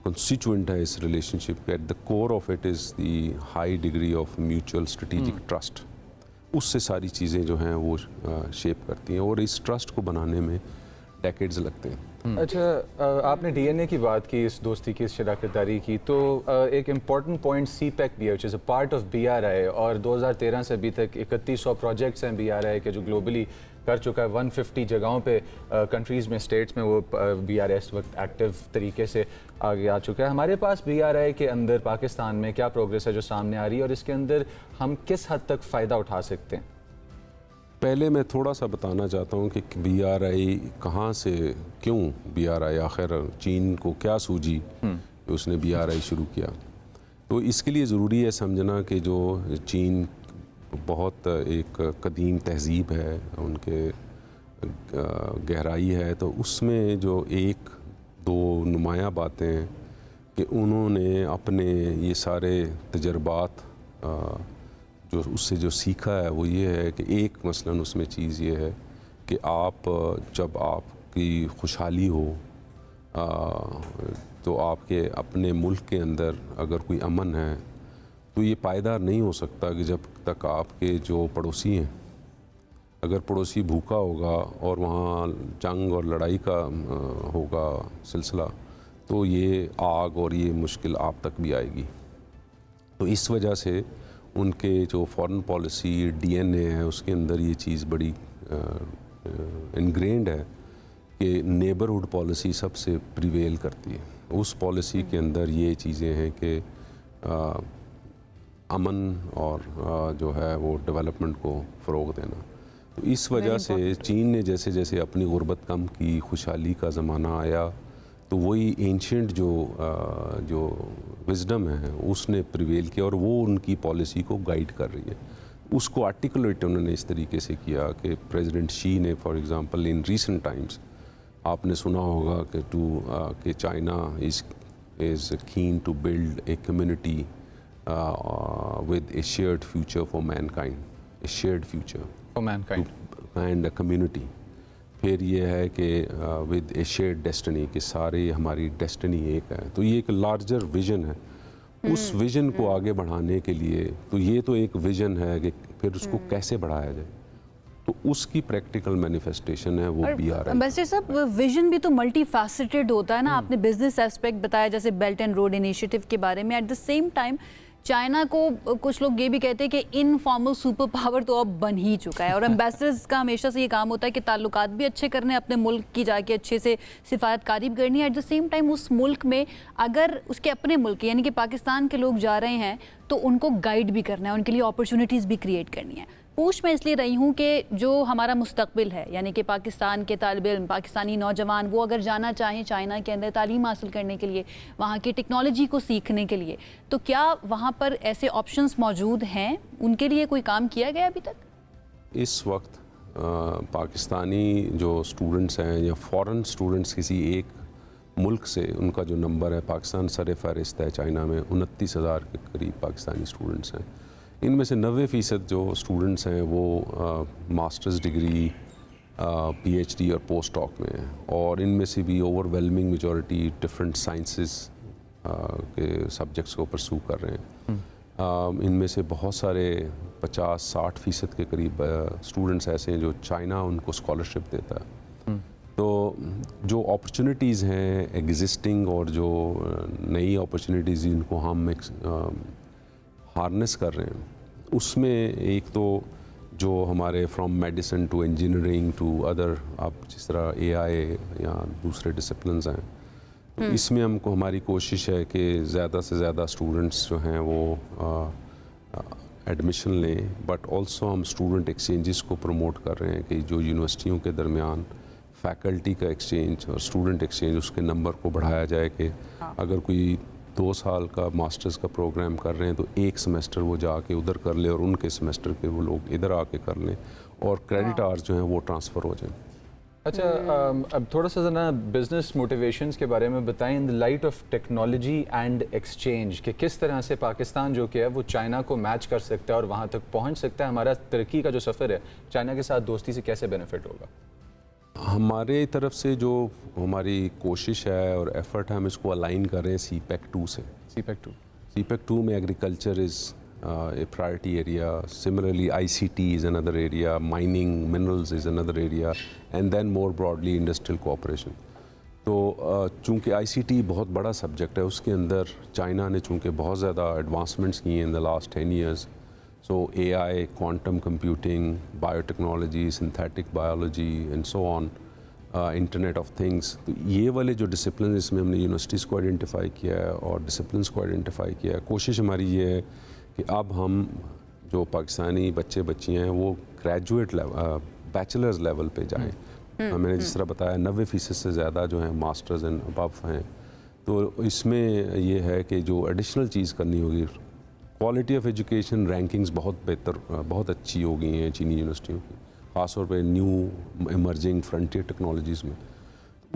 कंस्टिट्यूएंट है इस रिलेशनशिप के, at the core of it is the high degree of mutual strategic trust. उससे सारी चीज़ें जो हैं वो शेप करती हैं, और इस ट्रस्ट को बनाने में डेकेड्स लगते हैं। अच्छा, आपने डीएनए की बात की, इस दोस्ती की, इस शराकतदारी की, तो एक इम्पॉर्टेंट पॉइंट सीपैक भी है, which is a part of BRI, और 2013 से अभी तक 3100 प्रोजेक्ट्स हैं बीआरआई के जो ग्लोबली कर चुका है। 150 जगहों पे कंट्रीज़ में, स्टेट्स में वो बीआरआई इस वक्त एक्टिव तरीके से आगे आ चुका है। हमारे पास बीआरआई के अंदर पाकिस्तान में क्या प्रोग्रेस है जो सामने आ रही है, और इसके अंदर हम किस हद तक फ़ायदा उठा सकते हैं? पहले मैं थोड़ा सा बताना चाहता हूँ कि बीआरआई कहाँ से, क्यों बीआरआई, आखिर चीन को क्या सूझी कि उसने बीआरआई शुरू किया। तो इसके लिए ज़रूरी है समझना कि जो चीन बहुत एक कदीम तहज़ीब है, उनके गहराई है, तो उसमें जो एक दो नुमायाँ बातें हैं कि उन्होंने अपने ये सारे तजर्बात जो उससे जो सीखा है वो ये है कि एक मसलन उसमें चीज़ ये है कि आप जब आपकी खुशहाली हो तो आपके अपने मुल्क के अंदर अगर कोई अमन है तो ये पायदार नहीं हो सकता कि जब तक आपके जो पड़ोसी हैं, अगर पड़ोसी भूखा होगा और वहाँ जंग और लड़ाई का होगा सिलसिला, तो ये आग और ये मुश्किल आप तक भी आएगी। तो इस वजह से उनके जो फॉरेन पॉलिसी डीएनए है उसके अंदर ये चीज़ बड़ी इनग्रेंड है कि नेबरहुड पॉलिसी सबसे प्रिवेल करती है। उस पॉलिसी के अंदर ये चीज़ें हैं कि अमन और जो है वो डेवलपमेंट को फ़रोग़ देना। तो इस वजह से चीन ने जैसे जैसे अपनी गुर्बत कम की, खुशहाली का ज़माना आया, तो वही एंशियंट जो विजडम है उसने प्रिवेल किया और वो उनकी पॉलिसी को गाइड कर रही है। उसको आर्टिकुलेट उन्होंने इस तरीके से किया कि प्रेसिडेंट शी ने for example in recent times आपने सुना होगा कि China is keen to build a community with a shared future for mankind, a shared future for mankind and a community। फिर ये है कि with a shared destiny, कि सारे हमारी डेस्टिनी एक है। तो ये एक लार्जर विजन है। उस विजन को आगे बढ़ाने के लिए तो ये तो एक विजन है कि फिर उसको कैसे बढ़ाया जाए। तो उसकी प्रैक्टिकल मैनिफेस्टेशन है वो भी आ रहा है। एम्बेसडर साहब, विजन भी तो मल्टी फैसेटेड होता है ना। आपने बिजनेस एस्पेक्ट बताया जैसे बेल्ट एंड रोड इनिशिएटिव के बारे में। Eight the same time China को कुछ लोग ये भी कहते हैं कि इनफॉर्मल सुपर पावर तो अब बन ही चुका है, और एम्बेसडर्स का हमेशा से ये काम होता है कि ताल्लुकात भी अच्छे करने, अपने मुल्क की जाके अच्छे से सिफारतकारी भी करनी है। एट द सेम टाइम उस मुल्क में अगर उसके अपने मुल्क यानी कि पाकिस्तान के लोग जा रहे हैं तो उनको गाइड भी करना है, उनके लिए अपॉर्चुनिटीज़ भी क्रिएट करनी है। पूछ मैं इसलिए रही हूँ कि जो हमारा मुस्तकबिल है यानी कि पाकिस्तान के तालिब इल्म, पाकिस्तानी नौजवान, वो अगर जाना चाहें चाइना के अंदर तालीम हासिल करने के लिए, वहाँ की टेक्नोलॉजी को सीखने के लिए, तो क्या वहाँ पर ऐसे ऑप्शंस मौजूद हैं? उनके लिए कोई काम किया गया अभी तक? इस वक्त पाकिस्तानी जो स्टूडेंट्स हैं या फॉरेन स्टूडेंट्स किसी एक मुल्क से, उनका जो नंबर है, पाकिस्तान सर फहरिस्त है चाइना में 29,000 के करीब पाकिस्तानी स्टूडेंट्स हैं। इनमें से 90% जो स्टूडेंट्स हैं वो मास्टर्स डिग्री, पीएचडी और पोस्ट डॉक में हैं, और इनमें से भी ओवरवेलमिंग मेजॉरिटी डिफरेंट साइंसेस के सब्जेक्ट्स को परसू कर रहे हैं। इनमें से बहुत सारे 50-60% के करीब स्टूडेंट्स ऐसे हैं जो चाइना उनको स्कॉलरशिप देता है। तो जो अपॉर्चुनिटीज़ हैं एग्जिस्टिंग और जो नई अपॉर्चुनिटीज़ जिनको हम हार्नेस कर रहे हैं, उसमें एक तो जो हमारे from medicine to engineering to other, आप जिस तरह एआई या दूसरे डिसिप्लिन्स हैं, तो इसमें हमको हमारी कोशिश है कि ज़्यादा से ज़्यादा स्टूडेंट्स जो हैं वो एडमिशन लें, बट ऑल्सो हम स्टूडेंट एक्सचेंजेस को प्रमोट कर रहे हैं कि जो यूनिवर्सिटियों के दरमियान फैकल्टी का एक्सचेंज और स्टूडेंट एक्सचेंज, उसके नंबर को बढ़ाया जाए कि अगर कोई 2 साल का मास्टर्स का प्रोग्राम कर रहे हैं तो एक सेमेस्टर वो जाके उधर कर ले और उनके सेमेस्टर के वो लोग इधर आके कर लें, और क्रेडिट आवर्स जो हैं वो ट्रांसफ़र हो जाएं। अच्छा, अब थोड़ा सा ना बिजनेस मोटिवेशंस के बारे में बताएं in the light of technology and exchange, कि किस तरह से पाकिस्तान जो कि है वो चाइना को मैच कर सकता है और वहाँ तक पहुँच सकता है। हमारा तरक्की का जो सफ़र है चाइना के साथ दोस्ती से कैसे बेनिफिट होगा? हमारे तरफ से जो हमारी कोशिश है और एफर्ट है, हम इसको अलाइन कर रहे हैं CPEC 2 से। CPEC 2 में agriculture is a priority area. Similarly, ICT is another area, mining, minerals is another area, and then more broadly industrial cooperation. तो चूँकि ICT बहुत बड़ा सब्जेक्ट है, उसके अंदर चाइना ने चूँकि बहुत ज़्यादा एडवांसमेंट्स की हैं in the last 10 years. So AI, quantum computing, biotechnology, synthetic biology and so on, internet of things, तो ये वाले जो डिसिप्लिन, इसमें हमने यूनिवर्सिटीज़ को आइडेंटिफाई किया है और डिसिप्लिन्स को आइडेंटिफाई किया है। कोशिश हमारी ये है कि अब हम जो पाकिस्तानी बच्चे बच्चियाँ हैं वो ग्रेजुएट लेवल, बैचलर्स लेवल पे जाएँ। मैंने जिस तरह बताया 90% से ज़्यादा जो हैं मास्टर्स एंड अबव हैं। तो इसमें ये है कि जो एडिशनल चीज़ करनी होगी, क्वालिटी ऑफ एजुकेशन रैंकिंग्स बहुत बेहतर, बहुत अच्छी हो गई हैं चीनी यूनिवर्सिटियों की, ख़ासतौर पे न्यू इमर्जिंग फ्रंटियर टेक्नोलॉजीज़ में।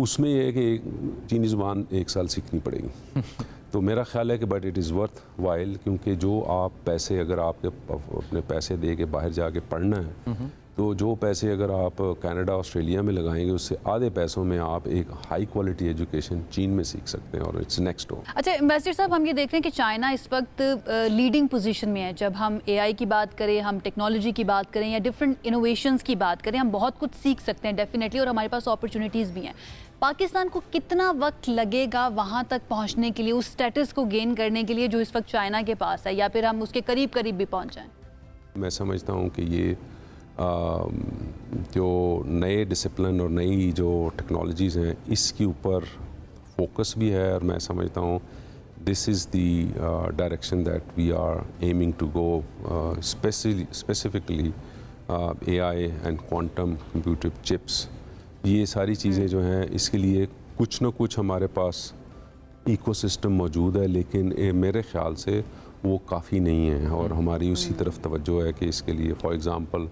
उसमें यह है कि चीनी ज़ुबान 1 साल सीखनी पड़ेगी। तो मेरा ख्याल है कि but it is worth while, क्योंकि जो आप पैसे, अगर आपके अपने पैसे दे के बाहर जाके पढ़ना है, तो जो पैसे अगर आप कनाडा ऑस्ट्रेलिया में लगाएंगे, उससे आधे पैसों में आप एक हाई क्वालिटी एजुकेशन चीन में सीख सकते हैं और इट्स नेक्स्ट डोर। अच्छा एम्बेसडर साहब, हम ये देख रहे हैं कि चाइना इस वक्त लीडिंग पोजीशन में है। जब हम एआई की बात करें, हम टेक्नोलॉजी की बात करें या डिफरेंट इनोवेशंस की बात करें, हम बहुत कुछ सीख सकते हैं डेफिनेटली, और हमारे पास अपॉर्चुनिटीज़ भी हैं। पाकिस्तान को कितना वक्त लगेगा वहाँ तक पहुँचने के लिए, उस स्टेटस को गेन करने के लिए जो इस वक्त चाइना के पास है, या फिर हम उसके करीब करीब भी पहुँच जाएँ? मैं समझता हूँ कि ये जो नए डिसिप्लिन और नई जो टेक्नोलॉजीज़ हैं, इसके ऊपर फोकस भी है, और मैं समझता हूँ this is the direction that we are aiming to go, specifically AI and quantum computer chips. ये सारी चीज़ें जो हैं, इसके लिए कुछ ना कुछ हमारे पास इकोसिस्टम मौजूद है, लेकिन मेरे ख़्याल से वो काफ़ी नहीं है, और हमारी उसी तरफ तवज्जो है कि इसके लिए for example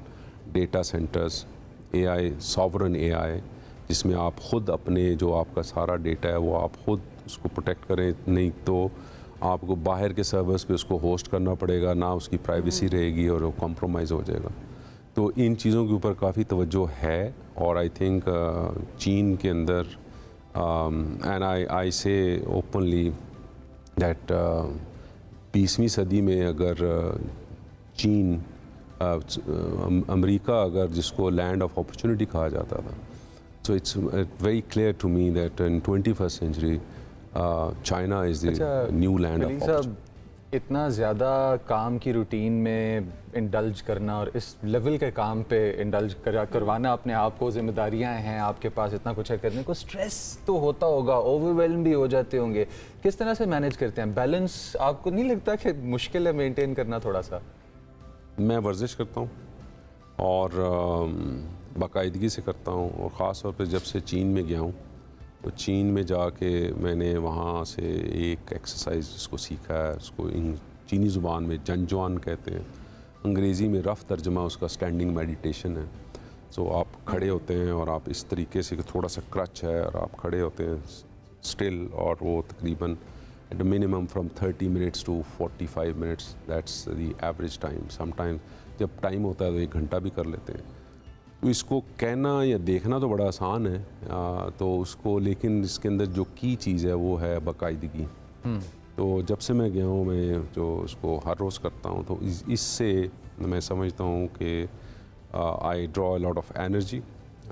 data centres, AI, sovereign AI, जिसमें आप ख़ुद अपने जो आपका सारा डेटा है वो आप ख़ुद उसको प्रोटेक्ट करें, नहीं तो आपको बाहर के सर्वर्स पे उसको होस्ट करना पड़ेगा, ना उसकी प्राइवेसी रहेगी और वो कॉम्प्रोमाइज़ हो जाएगा। तो इन चीज़ों के ऊपर काफ़ी तवज्जो है, और आई थिंक चीन के अंदर एंड आई से ओपनली दैट 20वीं सदी में अगर चीन अमेरिका अगर जिसको लैंड ऑफ अपॉर्चुनिटी कहा जाता था, so it's very clear to me that in 21st century China is the new land of opportunity. इतना ज़्यादा काम की रूटीन में इंडल्ज करना और इस लेवल के काम पे इंडल्ज करवाना अपने आप को, जिम्मेदारियां हैं आपके पास, इतना कुछ है करने को, स्ट्रेस तो होता होगा, ओवरवेल्म भी हो जाते होंगे, किस तरह से मैनेज करते हैं? बैलेंस आपको नहीं लगता कि मुश्किल है मेंटेन करना थोड़ा सा? मैं वर्जिश करता हूँ और बाकायदगी से करता हूँ, और ख़ास तौर पर जब से चीन में गया हूँ तो चीन में जाके मैंने वहाँ से एक एक्सरसाइज जिसको सीखा है, उसको चीनी ज़ुबान में जंजुआन कहते हैं, अंग्रेज़ी में रफ़ तर्जमा उसका स्टैंडिंग मेडिटेशन है। सो आप खड़े होते हैं और आप इस तरीके से, थोड़ा सा क्रच है और आप खड़े होते हैं स्टिल, और वो तकरीबन at minimum from 30 minutes to 45 minutes, that's the average time. Sometime जब टाइम होता है तो 1 घंटा भी कर लेते हैं। तो इसको कहना या देखना तो बड़ा आसान है, तो उसको, लेकिन इसके अंदर जो की चीज़ है वो है बाकायदगी। तो जब से मैं गया हूँ, मैं जो उसको हर रोज़ करता हूँ, तो इससे मैं समझता हूँ कि I draw a lot of energy,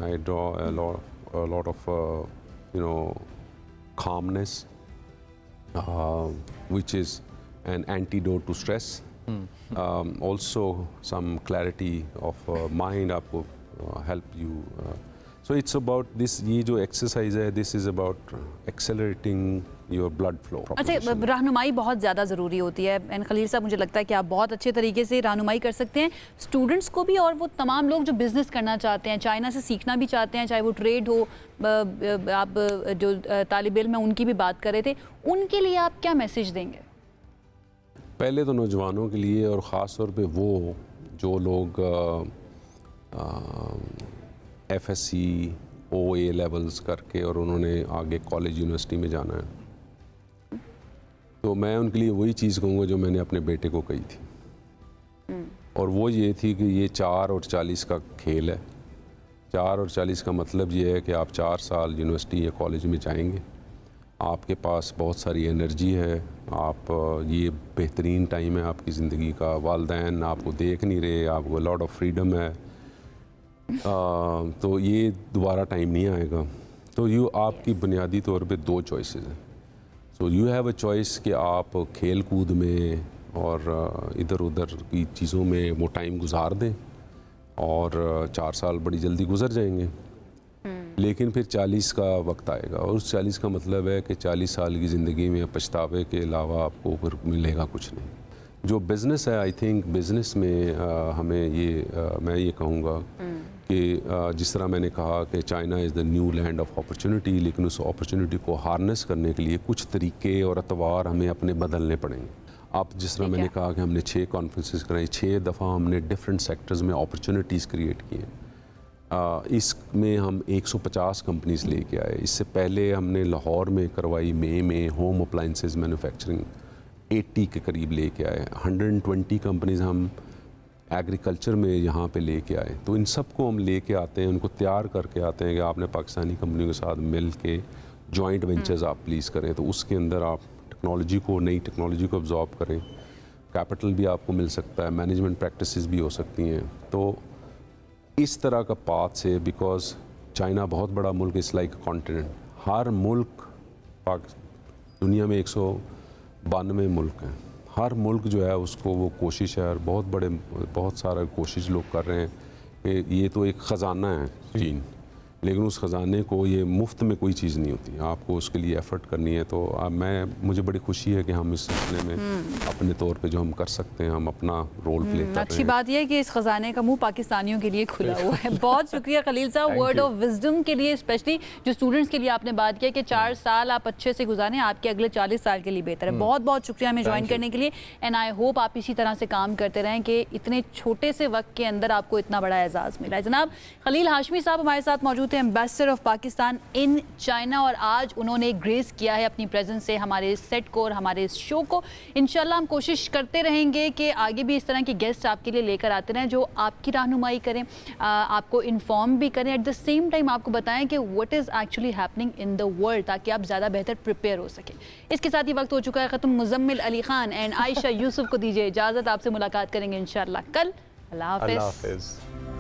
I draw a lot of you know calmness, which is an antidote to stress. Also some clarity of mind आपको help you. So it's about this, ये जो exercise है, this is about accelerating your blood flow. अच्छा, रहनुमाई बहुत ज़्यादा ज़रूरी होती है एंड खलील साहब, मुझे लगता है कि आप बहुत अच्छे तरीके से रहनुमाई कर सकते हैं स्टूडेंट्स को भी, और वो तमाम लोग जो बिज़नेस करना चाहते हैं, चाइना से सीखना भी चाहते हैं, चाहे वो ट्रेड हो, आप जो तालिब इल्म हैं उनकी भी बात कर रहे थे, उनके लिए आप क्या मैसेज देंगे? पहले तो नौजवानों के लिए, और ख़ास तौर पे वो जो लोग FSC OA लेवल्स करके और उन्होंने आगे कॉलेज यूनिवर्सिटी में जाना है, तो मैं उनके लिए वही चीज़ कहूँगा जो मैंने अपने बेटे को कही थी, और वो ये थी कि ये 4 और 40 का खेल है। 4 और 40 का मतलब ये है कि आप 4 साल यूनिवर्सिटी या कॉलेज में जाएंगे, आपके पास बहुत सारी एनर्जी है, आप ये बेहतरीन टाइम है आपकी ज़िंदगी का, वालिदैन आपको देख नहीं रहे, आपको लॉट ऑफ फ्रीडम है, तो ये दोबारा टाइम नहीं आएगा। तो आपकी बुनियादी तौर पे 2 चॉइसेस हैं। So you have a choice कि आप खेल कूद में और इधर उधर की चीज़ों में वो टाइम गुजार दें, और 4 साल बड़ी जल्दी गुजर जाएंगे, लेकिन फिर 40 का वक्त आएगा, और उस 40 का मतलब है कि 40 साल की ज़िंदगी में पछतावे के अलावा आपको फिर मिलेगा कुछ नहीं। जो बिज़नेस है, आई थिंक बिज़नेस में हमें ये मैं ये कहूँगा कि जिस तरह मैंने कहा कि China is the new land of opportunity, लेकिन उस अपॉर्चुनिटी को हार्नेस करने के लिए कुछ तरीके और अतवार हमें अपने बदलने पड़ेंगे। आप जिस तरह मैंने कहा कि हमने 6 कॉन्फ्रेंसेस कराई, 6 दफ़ा हमने डिफरेंट सेक्टर्स में अपॉर्चुनिटीज़ क्रिएट किए। इसमें हम 150 कंपनीज लेके आए। इससे पहले हमने लाहौर में करवाई, मई में होम अप्लाइंसेस मैन्युफैक्चरिंग 80 के करीब लेके आए। 120 कंपनीज हम एग्रीकल्चर में यहाँ पे लेके आए। तो इन सब को हम लेके आते हैं, उनको तैयार करके आते हैं कि आपने पाकिस्तानी कंपनियों के साथ मिल के जॉइंट वेंचर्स आप प्लीज़ करें, तो उसके अंदर आप टेक्नोलॉजी को, नई टेक्नोलॉजी को अब्जॉर्ब करें, कैपिटल भी आपको मिल सकता है, मैनेजमेंट प्रैक्टिसेस भी हो सकती हैं। तो इस तरह का पाथ से, बिकॉज चाइना बहुत बड़ा मुल्क, इस लाइक कॉन्टिनेंट, हर मुल्क, दुनिया में 192 मुल्क हैं, हर मुल्क जो है उसको वो कोशिश है, और बहुत सारा कोशिश लोग कर रहे हैं कि ये तो एक ख़जाना है चीन, लेकिन उस ख़जाने को, ये मुफ्त में कोई चीज़ नहीं होती, आपको उसके लिए एफ़र्ट करनी है। तो मुझे बड़ी खुशी है कि हम इस सिलसिले में अपने तौर पे जो हम कर सकते हैं, हम अपना रोल प्ले कर रहे हैं। अच्छी बात यह है कि इस ख़जाने का मुंह पाकिस्तानियों के लिए खुला हुआ है। बहुत शुक्रिया खलील साहब, वर्ड ऑफ विजडम के लिए, स्पेशली जो स्टूडेंट्स के लिए आपने बात किया कि 4 साल आप अच्छे से गुजारें, आपके अगले 40 साल के लिए बेहतर है। बहुत बहुत शुक्रिया हमें ज्वाइन करने के लिए, एंड आई होप आप इसी तरह से काम करते रहें कि इतने छोटे से वक्त के अंदर आपको इतना बड़ा एजाज़ मिला है। जनाब खलील हाशमी साहब हमारे साथ मौजूद हैं, ambassador of Pakistan in China, और आज उन्होंने ग्रेस किया है अपनी प्रेजेंस से हमारे सेट को और हमारे इस शो को। इंशाल्लाह हम कोशिश करते रहेंगे कि आगे भी इस तरह के गेस्ट आपके लिए लेकर आते रहें जो आपकी रहनुमाई करें, आपको इन्फॉर्म भी करें, एट द सेम टाइम आपको बताएं कि what is actually happening in the world, ताकि आप ज़्यादा बेहतर प्रिपेयर हो सकें। इसके साथ ही वक्त हो चुका है ख़त्म। मुज़म्मिल अली खान एंड आयशा यूसुफ को दीजिए इजाज़त, आपसे मुलाकात करेंगे इंशाल्लाह कल। अल्लाह अल्लाह हाफिज़। हाफिज़।